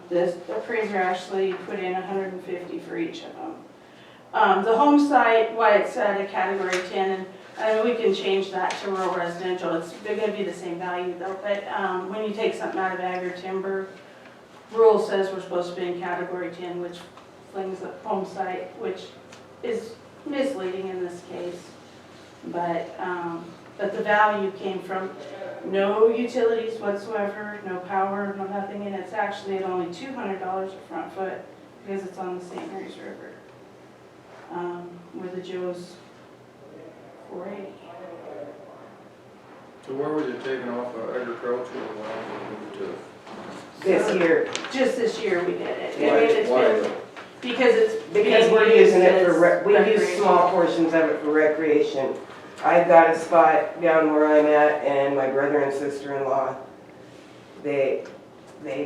the appraiser actually put in 150 for each of them. The home site, why it's at a category 10, and we can change that to rural residential. They're gonna be the same value though. But when you take something out of ag or timber, rural says we're supposed to be in category 10, which flings a home site, which is misleading in this case, but the value came from no utilities whatsoever, no power, no nothing, and it's actually at only $200 a front foot because it's on the St. Mary's River, where the Joe's 480. So where was it taken off of agricultural land and moved to? This year, Just this year we did it. I mean, it's Why been, though? because it's because being we're used using it for, as we use recreation. small portions of it for recreation. I've got a spot down where I'm at, and my brother and sister-in-law, they've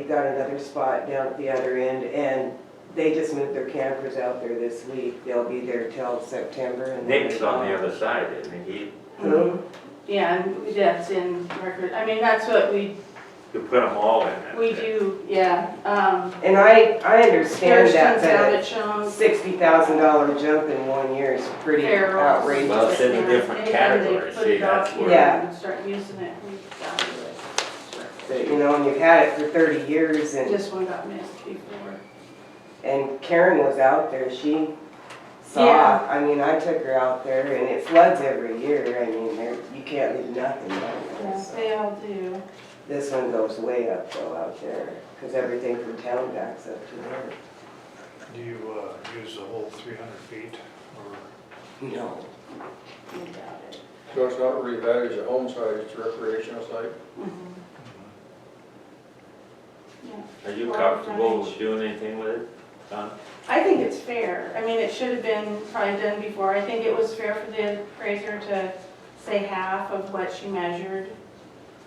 got another spot down at the other end, and they just moved their campers out there this week. They'll be there till September. And then Nick's they're on the gone. other side, isn't he? Who? Yeah, and that's in record, I mean, that's what we You put them all in there. do, yeah. And I understand that, Kirsten's out but at Sean's. $60,000 jump in 1 year is pretty Fair. outrageous. Well, it's in a different Anytime they category, put see, it out that's here where. Yeah. and start using it, we value it. But, you know, and you've had it for 30 years, and This one got missed before. Karen was out there, she saw, Yeah. I mean, I took her out there, and it floods every year, I mean, you can't leave nothing down there. Yeah, so. they all do. This one goes way up though out there, because everything from town backs up to there. Do you use the whole 300 feet or? No. We got it. So it's not really bad as a home site, it's a recreational site? Mhm. Yeah. Are you Well, comfortable frontage. doing anything with it, Don? I think it's fair. I mean, it should have been probably done before. I think it was fair for the appraiser to say half of what she measured.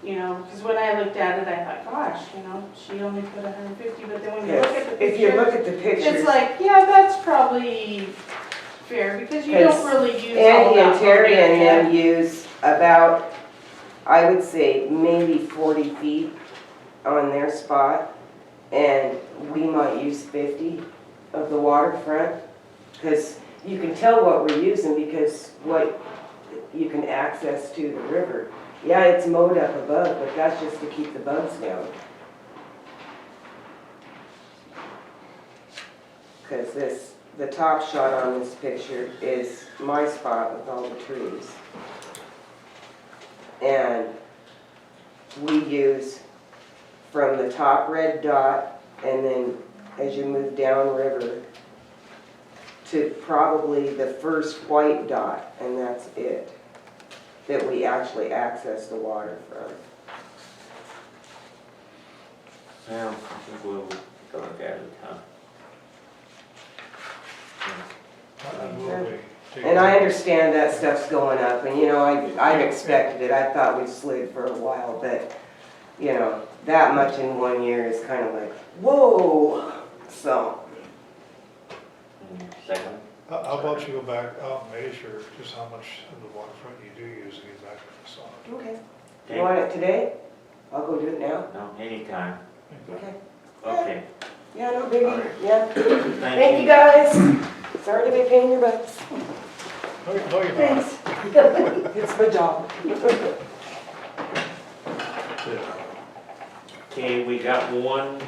You know, because when I looked at it, I thought, gosh, you know, she only put 150, but then when you look at the If you look picture, at the pictures, it's like, yeah, that's probably fair, because you don't 'Cause really use all Andy that. and Terry area. and them use about, I would say, maybe 40 feet on their spot, and we might use 50 of the waterfront, because you can tell what we're using because what you can access to the river. Yeah, it's mowed up above, but that's just to keep the bugs down. Because the top shot on this picture is my spot with all the trees. And we use from the top red dot, and then as you move downriver to probably the first white dot, and that's it, that we actually access the water from. Well, I think we'll go look at it, huh? And I understand that stuff's going up, and you know, I've expected it, I thought we slid for a while, but, you know, that much in 1 year is kind of like, whoa, so. Second? How about you go back out and measure just how much of the waterfront you do use and get back to us on Okay. Okay. You want it today? I'll go do it now. No, anytime. it. Okay. Okay. Yeah, no biggie, Alright. yeah. Thank Thank you guys. Sorry to be a pain in your butts. No, you're not. Thanks. It's my job. Yeah. Okay, we got one.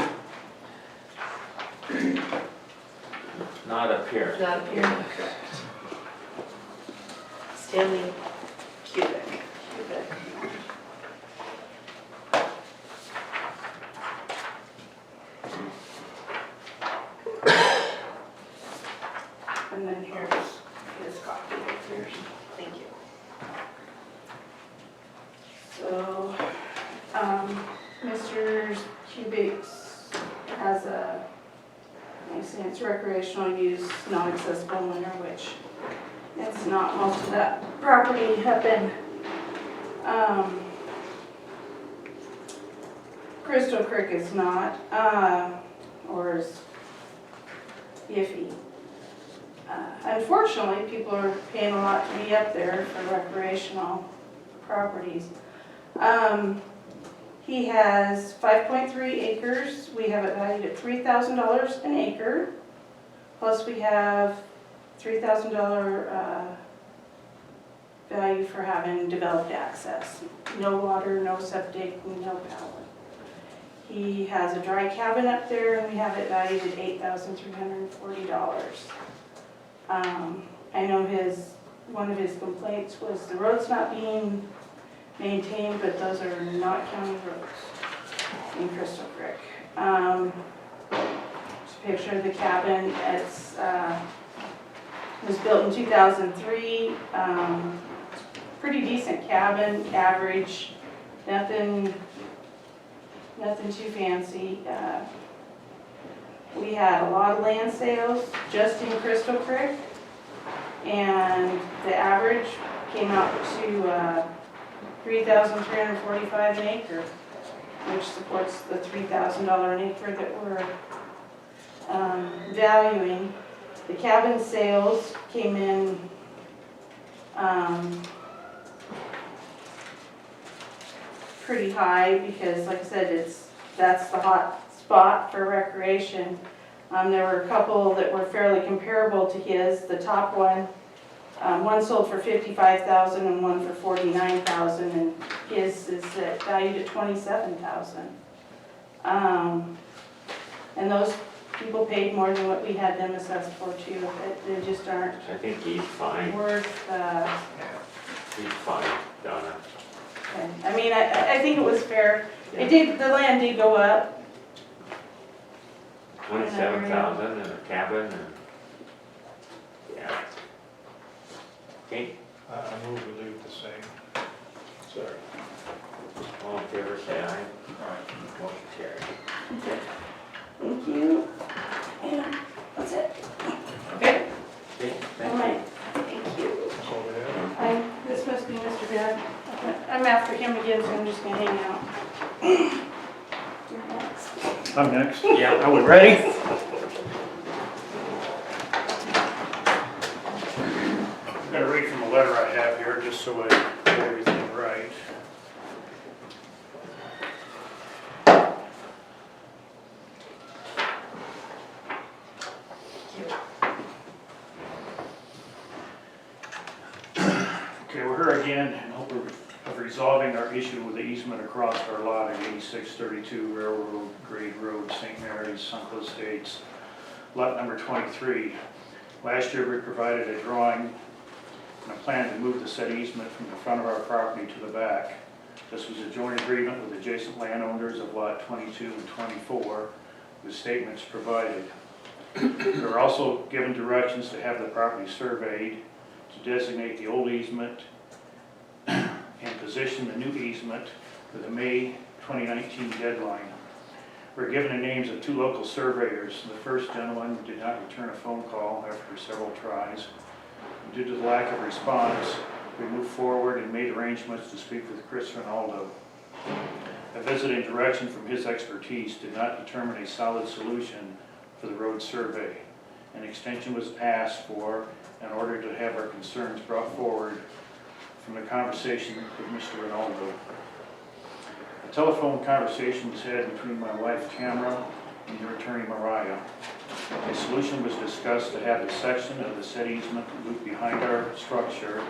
Not up here. Not up here. Stanley Cubic. And then here's his copy. Thank you. So, Mr. Cubics has a, I say it's recreational use, not accessible in winter, which it's not most of that property up in, Crystal Creek is not, or is iffy. Unfortunately, people are paying a lot to be up there for recreational properties. He has 5.3 acres. We have it valued at $3,000 an acre. Plus we have $3,000 value for having developed access. No water, no septic, no power. He has a dry cabin up there, and we have it valued at $8,340. I know one of his complaints was the road's not being maintained, but those are not county roads in Crystal Creek. Just a picture of the cabin. It's was built in 2003. Pretty decent cabin, average, nothing too fancy. We had a lot of land sales just in Crystal Creek, and the average came out to $3,345 an acre, which supports the $3,000 an acre that we're valuing. The cabin sales came in pretty high because, like I said, that's the hot spot for recreation. There were a couple that were fairly comparable to his. The top one, one sold for $55,000 and one for $49,000, and his is valued at $27,000. And those people paid more than what we had them assessed for too. They just aren't I think he's fine, worth. he's fine, Donna. I mean, I think it was fair. It did. The land did go up. 27,000 and a cabin and, yeah. Okay, I move to leave the same. Sorry. all in favor, say aye. Motion carried. Thank you. And that's it. Okay. Okay, All thank you. right. Thank you. That's all they have. This must be Mr. Dad. I'm after him again, so I'm just gonna hang out. You're next. I'm next. Yeah. Are we ready? I'm gonna read from a letter I have here, just so I get everything right. Okay, we're here again in hope of resolving our issue with the easement across our lot at 8632 Railroad Grade Road, St. Mary's, Suncoast Estates, lot number 23. Last year, we provided a drawing and a plan to move the said easement from the front of our property to the back. This was a joint agreement with adjacent landowners of lot 22 and 24, with statements provided. We were also given directions to have the property surveyed, to designate the old easement and position the new easement with a May 2019 deadline. We were given the names of 2 local surveyors. The first gentleman did not return a phone call after several tries. Due to the lack of response, we moved forward and made arrangements to speak with Chris Ronaldo. A visit and direction from his expertise did not determine a solid solution for the road survey. An extension was asked for in order to have our concerns brought forward from the conversation with Mr. Ronaldo. A telephone conversation was had between my wife Tamara and your attorney Mariah. A solution was discussed to have a section of the said easement loop behind our structure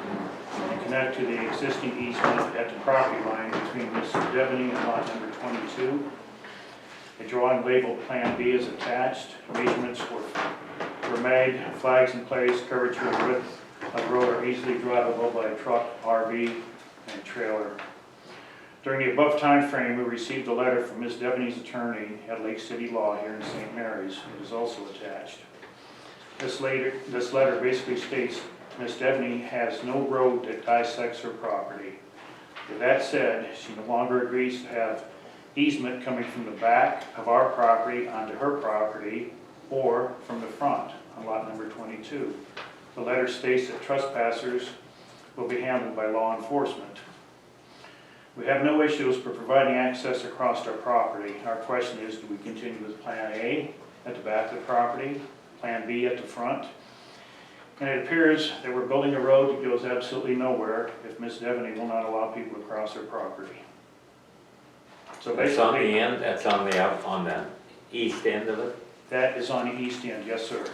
and connect to the existing easement at the property line between Mr. Devaney and lot number 22. A drawing labeled Plan B is attached. Measurements were made, flags in place, curvature and width of road are easily drivable by a truck, RV, and trailer. During the above time frame, we received a letter from Ms. Devaney's attorney at Lake City Law here in St. Mary's. It is also attached. This letter basically states Ms. Devaney has no road that dissects her property. With that said, she no longer agrees to have easement coming from the back of our property onto her property or from the front on lot number 22. The letter states that trespassers will be handled by law enforcement. We have no issues for providing access across our property. Our question is, do we continue with Plan A at the back of the property, Plan B at the front? And it appears that we're building a road that goes absolutely nowhere if Ms. Devaney will not allow people to cross her property. So That's on the basically, end, that's on the east end of it? that is on the east end, yes, sir.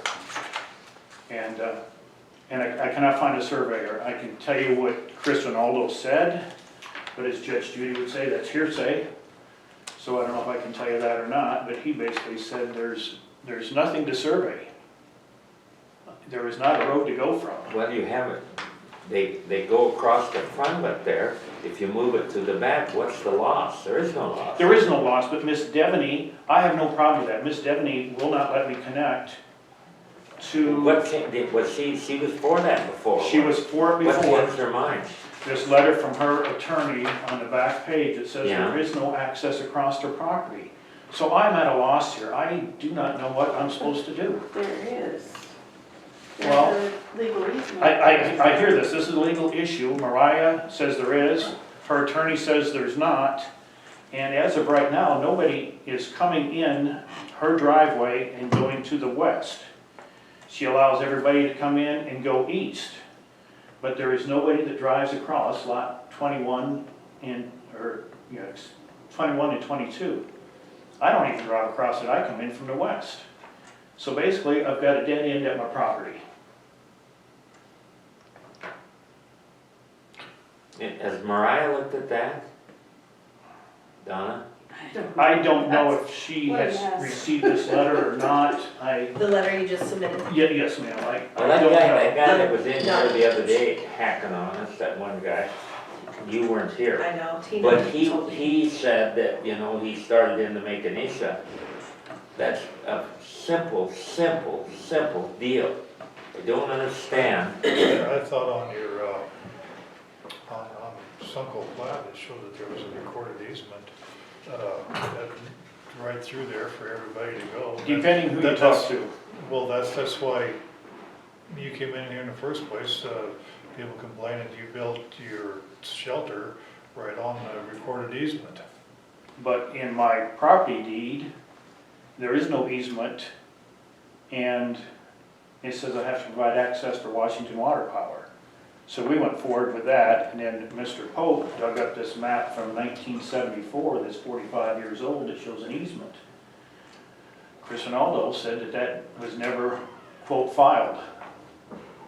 And I cannot find a surveyor. I can tell you what Chris Ronaldo said, but as Judge Judy would say, that's hearsay. So I don't know if I can tell you that or not, but he basically said there's nothing to survey. There is not a road to go from. Well, you have it, they go across the front of it there. If you move it to the back, what's the loss? There is no loss. There is no loss, but Miss Devaney, I have no problem with that. Miss Devaney will not let me connect to. She was for that before. She was for it What before. changed her mind? This letter from her attorney on the back page, it says Yeah. there is no access across her property. So I'm at a loss here. I do not know what I'm supposed to do. There is. Well, There's a legal easement. I hear this is a legal issue. Mariah says there is, her attorney says there's not. And as of right now, nobody is coming in her driveway and going to the west. She allows everybody to come in and go east. But there is nobody that drives across lot 21 and, 21 and 22. I don't even drive across it, I come in from the west. So basically, I've got a dead end at my property. Has Mariah looked at that? Donna? I don't know if she What a has mess. received this letter or not. The letter you just submitted? Yes, ma'am, Well, I that don't guy, know. that guy that was in here the other day hacking on us, that one guy, you weren't here. I know, Tina. But told me. he said that, you know, he started in to make an issue. That's a simple deal. I don't understand. I thought on your, on Sunkel plat, it showed that there was a recorded easement, that right through there for everybody to go. Depending who you That- talk that's- to. Well, that's why you came in here in the first place. People complaining you built your shelter right on the recorded easement. But in my property deed, there is no easement, and it says I have to provide access for Washington Water Power. So we went forward with that, and then Mr. Pope dug up this map from 1974 that's 45 years old that shows an easement. Chris Ronaldo said that that was never, quote, filed.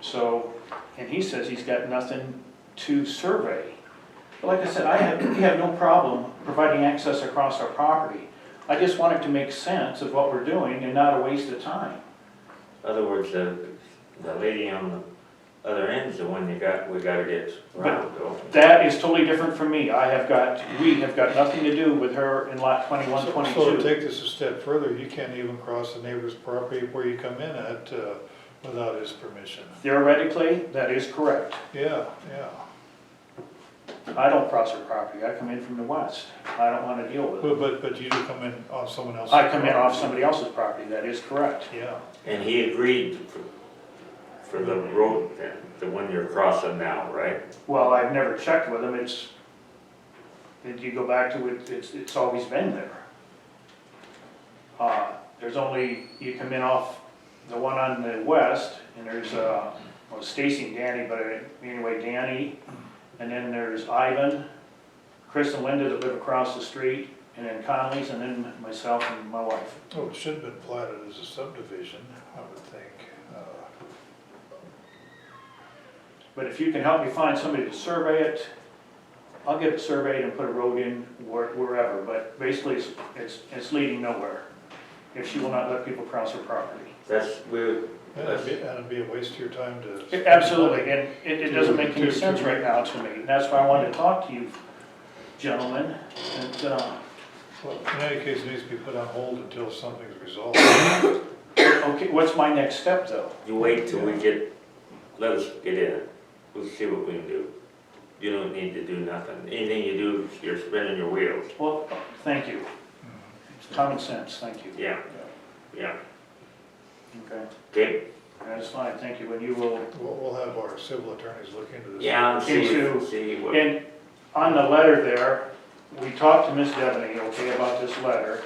So, and he says he's got nothing to survey. But like I said, we have no problem providing access across our property. I just want it to make sense of what we're doing and not a waste of time. In other words, the lady on the other end's the one we gotta get around to. That is totally different from me. We have got nothing to do with her in lot 21, So 22. to take this a step further, you can't even cross the neighbor's property where you come in at without his permission. Theoretically, that is correct. Yeah. I don't cross her property. I come in from the west. I don't want to deal with it. But you do come in on someone else's. I come in off property. somebody else's property. That is correct. Yeah. And he agreed for the road, the one you're crossing now, right? Well, I've never checked with him. If you go back to it, it's always been there. There's only, you come in off the one on the west, and there's, well, Stacy and Danny, but anyway, Danny, and then there's Ivan, Chris and Linda that live across the street, and then Conley's, and then myself and my wife. Oh, it should have been platted as a subdivision, I would think. But if you can help me find somebody to survey it, I'll get it surveyed and put a road in wherever, but basically it's leading nowhere if she will not let people cross her property. That's, And it'd be a waste of your time to. Absolutely, and it doesn't make any sense right now to me. And that's why I wanted to talk to you gentlemen, and, Well, in any case, it needs to be put on hold until something's resolved. okay, what's my next step though? you wait till let us get in, we'll see what we can do. You don't need to do nothing. Anything you do, you're spinning your wheels. Well, thank you. It's common sense, thank you. Yeah. Okay, Okay? that's fine, thank you, and you will. We'll have our civil attorneys look into this. Yeah, Into- see what. And on the letter there, we talked to Ms. Devaney, okay, about this letter,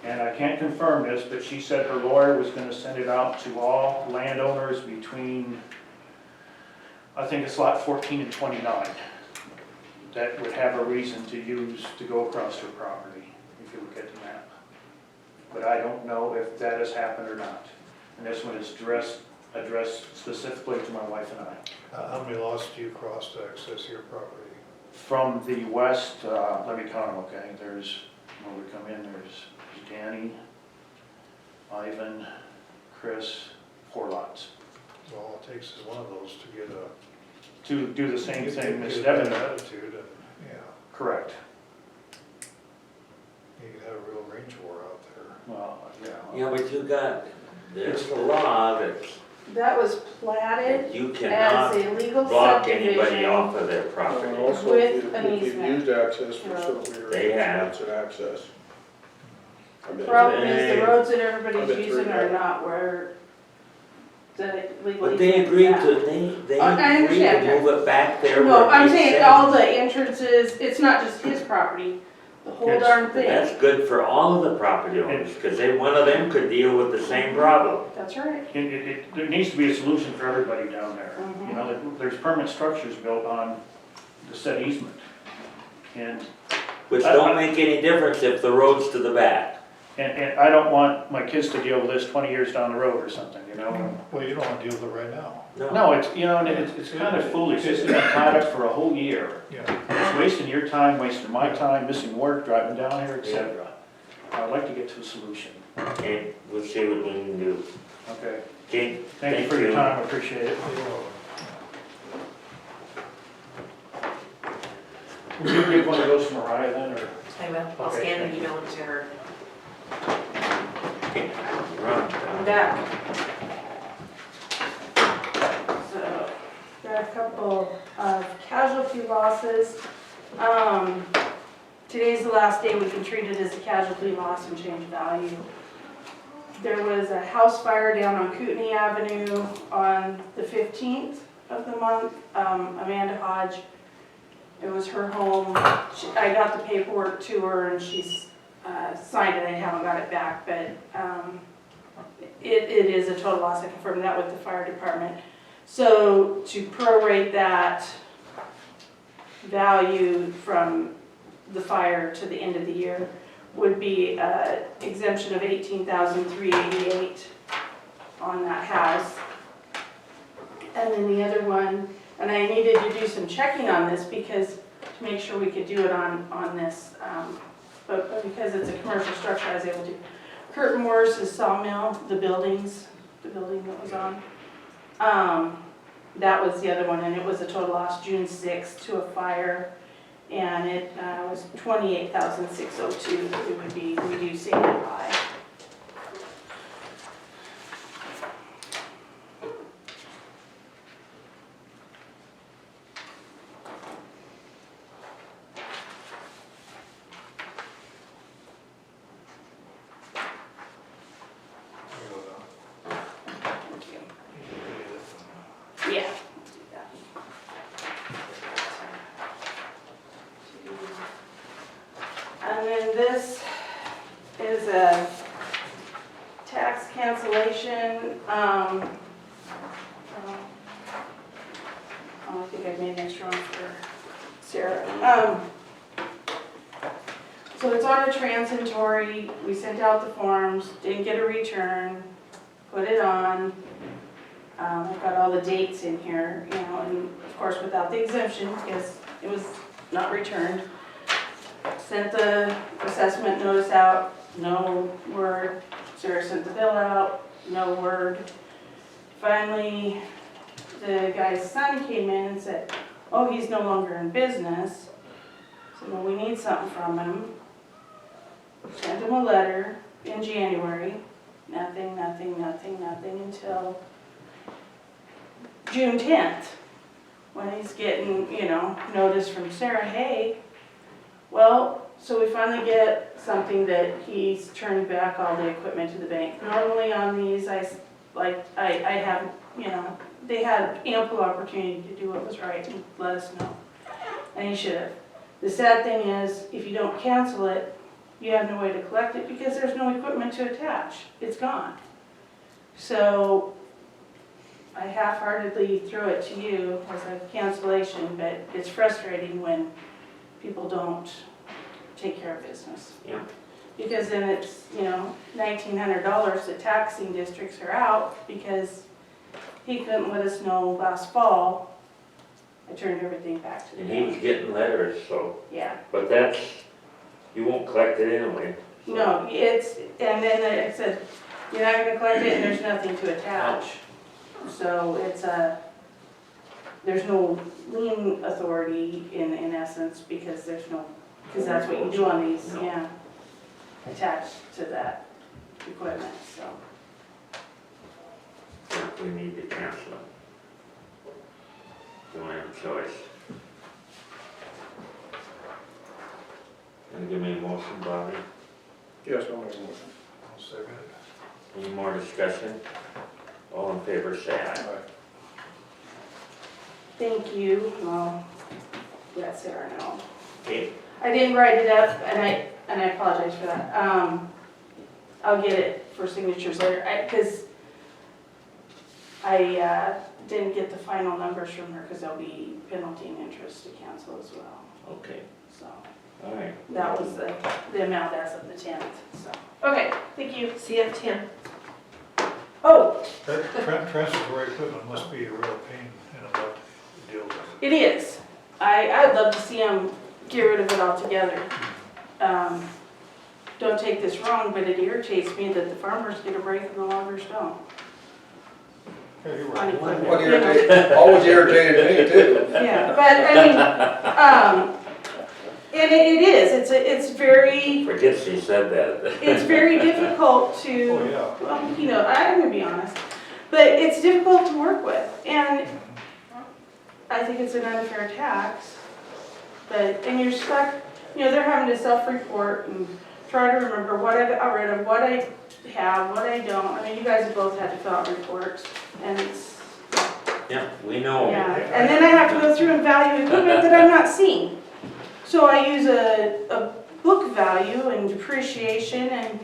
and I can't confirm this, but she said her lawyer was gonna send it out to all landowners between, I think it's lot 14 and 29, that would have a reason to use to go across her property, if you look at the map. But I don't know if that has happened or not. And this one is addressed specifically to my wife and I. How many lots do you cross to access your property? From the west, let me count them, okay, there's, when we come in, there's Danny, Ivan, Chris, 4 lots. So all it takes is one of those to get a. To do the same thing, Ms. Get a better Devaney. attitude and, yeah, Correct. you could have a real range war out there. Well, yeah. Yeah, but there's a law That was platted that you as cannot a legal block anybody subdivision. off of their And property. also, With if an you've easement. used access for certain They have. areas, it's an access. I mean, Problem is, Hey. the roads that I've everybody's been through using are that. not where that legally. But they can't do agreed that. to, they I agreed to understand. move it back there No, where it I'm makes saying sense. all the entrances, it's not just his property, the whole Yes, darn But thing. that's good for all of the property owners, because then one of them could deal with the same problem. That's right. There needs to be a solution for everybody down there. Mhm. You know, there's permanent structures built on the said easement. And Which don't make any difference if the road's to the back. And I don't want my kids to deal with this 20 years down the road or something, you know? Well, you don't want to deal with it right now. No, it's, you know, and it's kind of foolish, it's been tied up for a whole year. Yeah. It's wasting your time, wasting my time, missing work, driving down here, etc. I'd like to get to a solution, Okay, we'll see what we can do. okay? Okay, Thank you for your time, I appreciate it. Will you give one of those to Mariah then, or? I will, I'll Okay, scan thank and email them to her. Okay, run. I'm back. So, got a couple of casualty losses. Today's the last day we can treat it as a casualty loss and change value. There was a house fire down on Kootenai Avenue on the 15th of the month. Amanda Hodge, it was her home. I got the paperwork to her and she's signed it. I haven't got it back, but it is a total loss. I confirmed that with the fire department. So to prorate that value from the fire to the end of the year would be an exemption of $18,388 on that house. And then the other one, and I needed to do some checking on this because to make sure we could do it on this, but because it's a commercial structure, I was able to. Curtin Morris's sawmill, the building that was on, that was the other one, and it was a total loss June 6th to a fire, and it was $28,602 that we would be reducing it by. Yeah. And then this is a tax cancellation. I think I made an extra one for Sarah. So it's on a transitory. We sent out the forms, didn't get a return, put it on. I've got all the dates in here, you know, and of course without the exemption because it was not returned. Sent the assessment notice out, no word. Sarah sent the bill out, no word. Finally, the guy's son came in and said, oh, he's no longer in business. So well, we need something from him. Sent him a letter in January. Nothing until June 10th, when he's getting, you know, notice from Sarah, hey, well, so we finally get something that he's turned back all the equipment to the bank. Normally on these, I have, you know, they had ample opportunity to do what was right and let us know, and he should have. The sad thing is, if you don't cancel it, you have no way to collect it because there's no equipment to attach. It's gone. So I half-heartedly throw it to you as a cancellation, but it's frustrating when people don't take care of business. Yeah. Because then it's, you know, $1,900 that taxing districts are out because he couldn't let us know last fall. I turned everything back to the And he was bank. getting letters, so, Yeah. but that's, you won't collect it anyway. so. No, it's, and then it said, you're not gonna collect it and there's nothing to attach. So it's there's no lien authority in essence because there's no, because that's what you do on these, No. yeah. Attached to that equipment, so. We need to cancel it. Don't have a choice. Gonna give me a motion, Bobby? Yes, I'll make a motion. I'll second it. Any more discussion? All in favor, say aye. Thank you. Well, let Sarah know. Okay, I didn't write it up, and I apologize for that. I'll get it for signatures later, because I didn't get the final numbers from her, because there'll be penalty and interest to cancel as well. okay, So all right. that was the amount as of the 10th, so. Okay, thank you. CF10. Oh, Transitory equipment must be a real pain in the butt to deal with. it is. I'd love to see them get rid of it altogether. Don't take this wrong, but it irritates me that the farmers get a break and the loggers don't. Yeah, you're On right. equipment. What You know? irritated, always irritated me too. Yeah, but I mean, and it is, it's very, Forget she said that. it's very difficult to, Oh, yeah. well, you know, I'm gonna be honest, but it's difficult to work with, and I think it's an unfair tax, but, and you're stuck, you know, they're having to self-report and try to remember what I got rid of, what I have, what I don't. I mean, you guys have both had to fill out reports, and it's, Yeah, we know. yeah, and then I have to go through and value equipment that I'm not seeing. So I use a book value and depreciation, and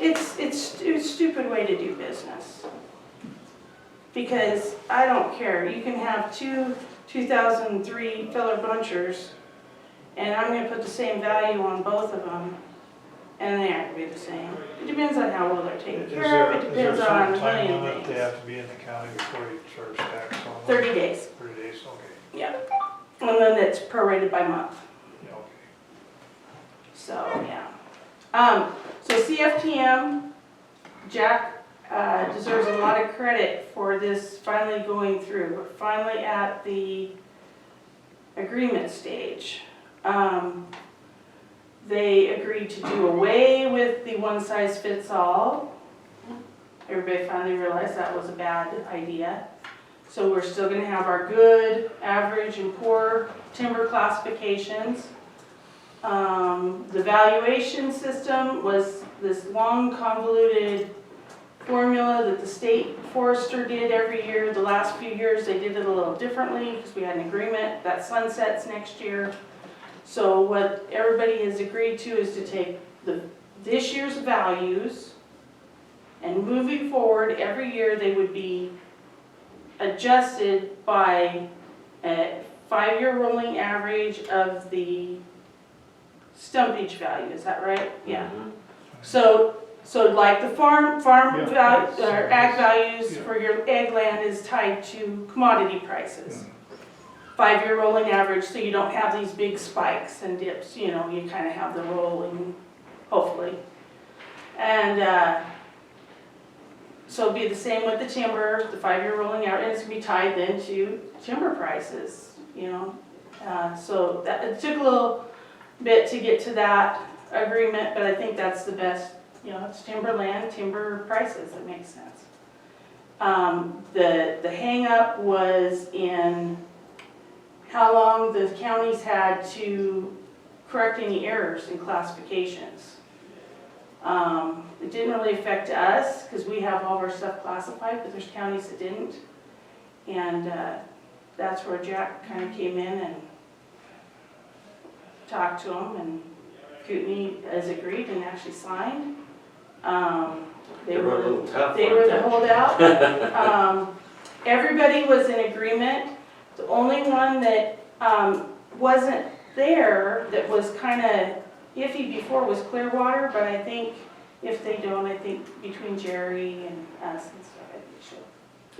it's a stupid way to do business. Because I don't care, you can have two 2003 filler bunchers, and I'm gonna put the same value on both of them, and they aren't gonna be the same. It depends on how well they're taken Is care of, it there depends a on certain a time million limit they things. have to be in the county before you charge tax on them? 30 days, 30 days, okay. yeah. And then it's prorated by month. Yeah, okay. So, yeah. So CFTM, Jack deserves a lot of credit for this finally going through. We're finally at the agreement stage. They agreed to do away with the one-size-fits-all. Everybody finally realized that was a bad idea. So we're still gonna have our good, average, and poor timber classifications. The valuation system was this long convoluted formula that the state forester did every year. The last few years, they did it a little differently because we had an agreement that sunsets next year. So what everybody has agreed to is to take this year's values, and moving forward, every year they would be adjusted by a 5-year rolling average of the stumpage value, is that right? Yeah. Mhm. So like the farm Yeah. value, or ag values Yeah. for your ag land is tied to commodity prices. 5-year rolling average, so you don't have these big spikes and dips, you know, you kind of have the rolling, hopefully. And so it'd be the same with the timber, the 5-year rolling average, and it's gonna be tied then to timber prices, you know. So that, it took a little bit to get to that agreement, but I think that's the best, you know, it's timberland, timber prices, it makes sense. The hang up was in how long the counties had to correct any errors in classifications. It didn't really affect us because we have all of our stuff classified, but there's counties that didn't. And that's where Jack kind of came in and talked to them, and Kootenai has agreed and actually signed. They were a little tough. They were the holdout. Everybody was in agreement. The only one that wasn't there, that was kind of iffy before, was Clearwater, but I think if they don't, I think between Jerry and us and stuff, I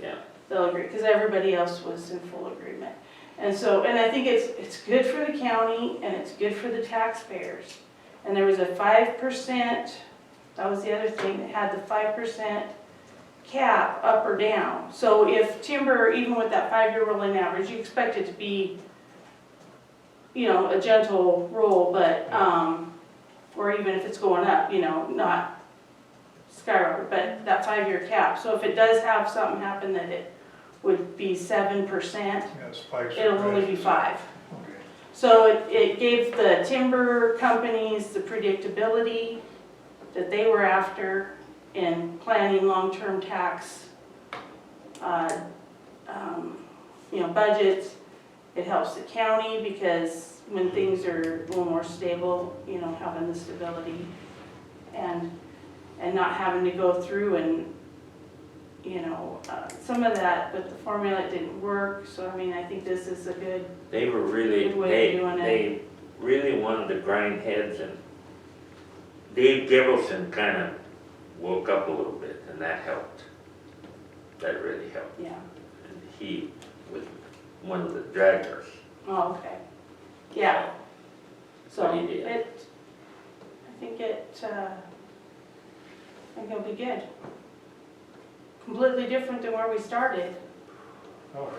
think they'll agree, because everybody else was in full agreement. And so, and I think it's good for the county and it's good for the taxpayers. And there was a 5%, that was the other thing, that had the 5% cap up or down. So if timber, even with that 5-year rolling average, you expect it to be, you know, a gentle roll, but, or even if it's going up, you know, not skyrocket, but that 5-year cap. So if it does have something happen that it would be 7%, Yeah, spikes. it'll only be 5. Okay. So it gave the timber companies the predictability that they were after in planning long-term tax budget. It helps the county because when things are a little more stable, having the stability and not having to go through and, some of that, but the formula didn't work. So, I think this is a good, They were really, Good way of doing they really wanted to grind heads, and Dave Gibbleson kind of woke up a little bit, and that helped. That really helped. yeah. And he was one of the draggers. Oh, okay. Yeah. So What he did. I think it'll be good. Completely different than where we started. Oh,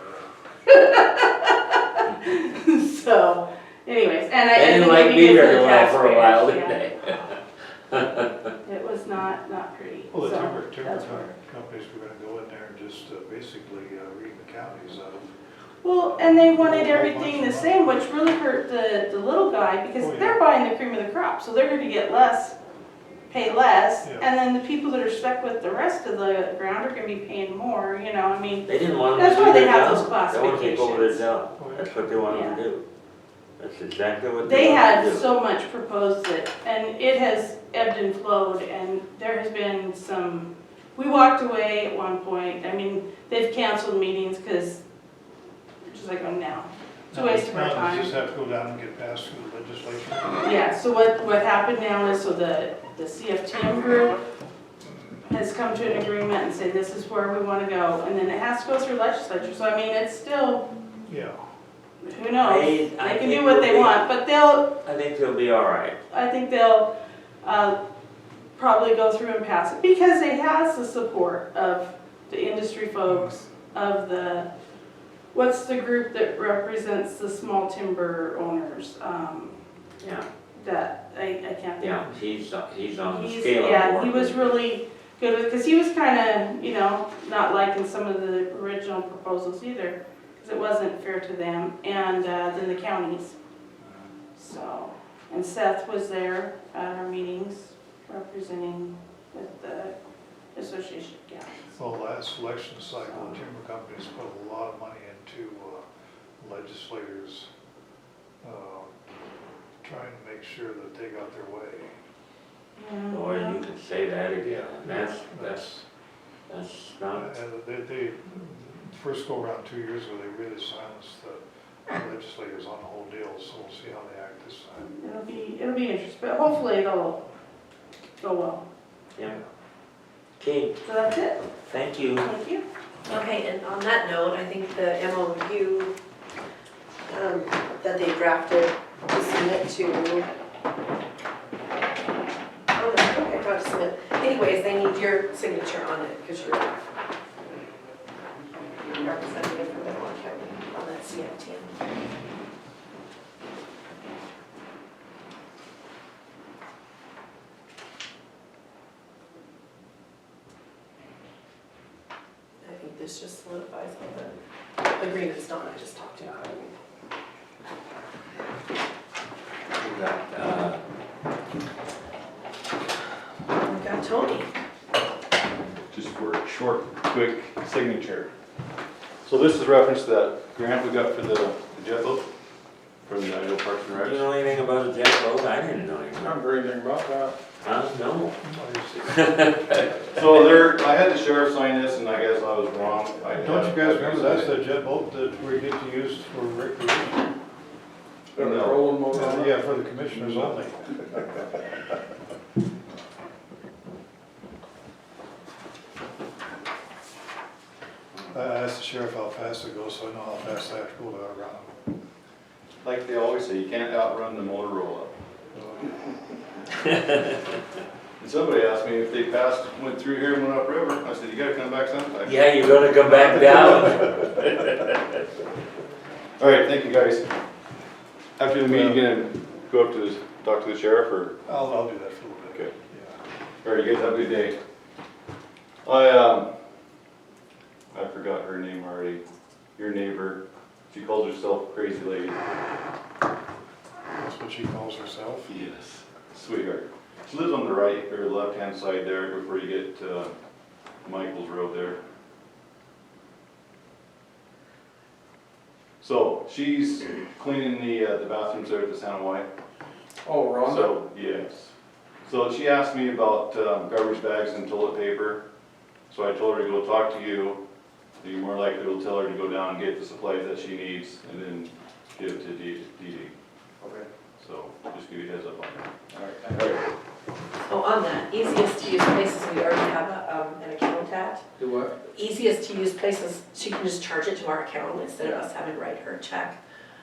So, anyways, and They didn't think like it'd me be good very the well for a while, taxpayers, didn't they? It was not pretty. well, the So, timber that's where- companies were gonna go in there and just basically read the counties out of. Well, and they wanted everything the same, which really hurt the little guy because Oh, yeah. they're buying the cream of the crop, so they're gonna get less, pay less, Yeah. and then the people that are stuck with the rest of the ground are gonna be paying more, They didn't want them That's to do why they their have job. those They want to take over their classifications. job. Oh, yeah. That's what they wanted Yeah. to do. That's exactly what They they wanted had to do. so much proposed that, and it has ebbed and flowed, and there has been some, we walked away at one point, they've canceled meetings, because, just like, no, it's a waste of our Now, time. does this have to go down and get passed through the legislature? Yeah, so what happened now is, so the CFTM group has come to an agreement and say, this is where we wanna go, and then it has to go through legislature, so it's still, Yeah. who knows? I They can think do what they they'll be- want, but I think they'll be all right. I think they'll probably go through and pass it, because it has the support of the industry folks, of what's the group that represents the small timber owners? Yeah, That, I can't think. yeah, he's on the He's- scale. Yeah, he was really good with, because he was kind of, not liking some of the original proposals either, because it wasn't fair to them, and then the counties. So, and Seth was there at our meetings, representing with the association of counties. Well, last election cycle, the timber companies put a lot of money into legislators trying to make sure that they got their way. Or you could say that again. That's not, And they, first go around 2 years ago, they really silenced the legislators on the whole deal, so we'll see how they act this time. It'll be interesting, but hopefully it'll go well. yeah. Okay, So that's it. thank you. Thank you. Okay, and on that note, I think the MOU that they drafted to submit to, oh, no, okay, not to submit. Anyways, they need your signature on it, because you're representative for Benwah County on that CFTM. I think this just solidifies all the agreements done, I just talked about it. We got, We've got Tony. Just for a short, quick signature. So this is reference to that grant we got for the jet boat from the Idaho Parks and do you Recs. know anything about a jet boat? I didn't know anything. I haven't heard anything about that. No. So I had the sheriff sign this, and I guess I was wrong. Don't you guys remember that's the jet boat that we get to use for recreation? Got a rolling motor on it? Yeah, for the commissioners only. I asked the sheriff how fast it goes, so I know how fast I have to go to outrun him. Like they always say, you can't outrun the Motorola. And somebody asked me if they went through here and went upriver. I said, you gotta come back sometime. Yeah, you're gonna come back down? All right, thank you, guys. After the meeting, you gonna go up to talk to the sheriff, or? I'll do that for a little bit. Okay. Yeah. All right, you guys have a good day. I forgot her name already. Your neighbor, she calls herself Crazy Lady. That's what she calls herself. Yes. Sweetheart. She lives on the right, or left-hand side there before you get to Michael's Road there. So she's cleaning the bathrooms there at the Santa White. Oh, Rhonda? So, yes. So she asked me about garbage bags and toilet paper. So I told her to go talk to you. You're more likely to tell her to go down and get the supplies that she needs and then give it to Dee Dee. Okay. So just give you a heads up on that. All right. Oh, on that, easiest to use places, we already have an account at. Do what? Easiest to use places, she can just charge it to our account instead of us having to write her a check.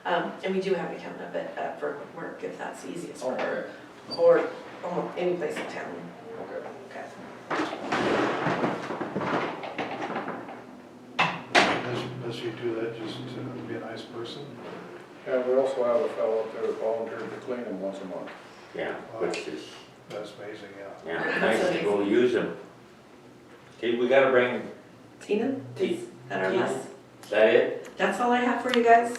And we do have an account of it for work if that's the easiest for her. Or any place in town. Okay. Okay. Does she do that just to be a nice person? And we also have a fellow up there that volunteers to clean them once a month. Yeah, which is, That's amazing, yeah. yeah, nice to go use them. Okay, we gotta bring, Tina, is that our last? is that it? That's all I have for you guys.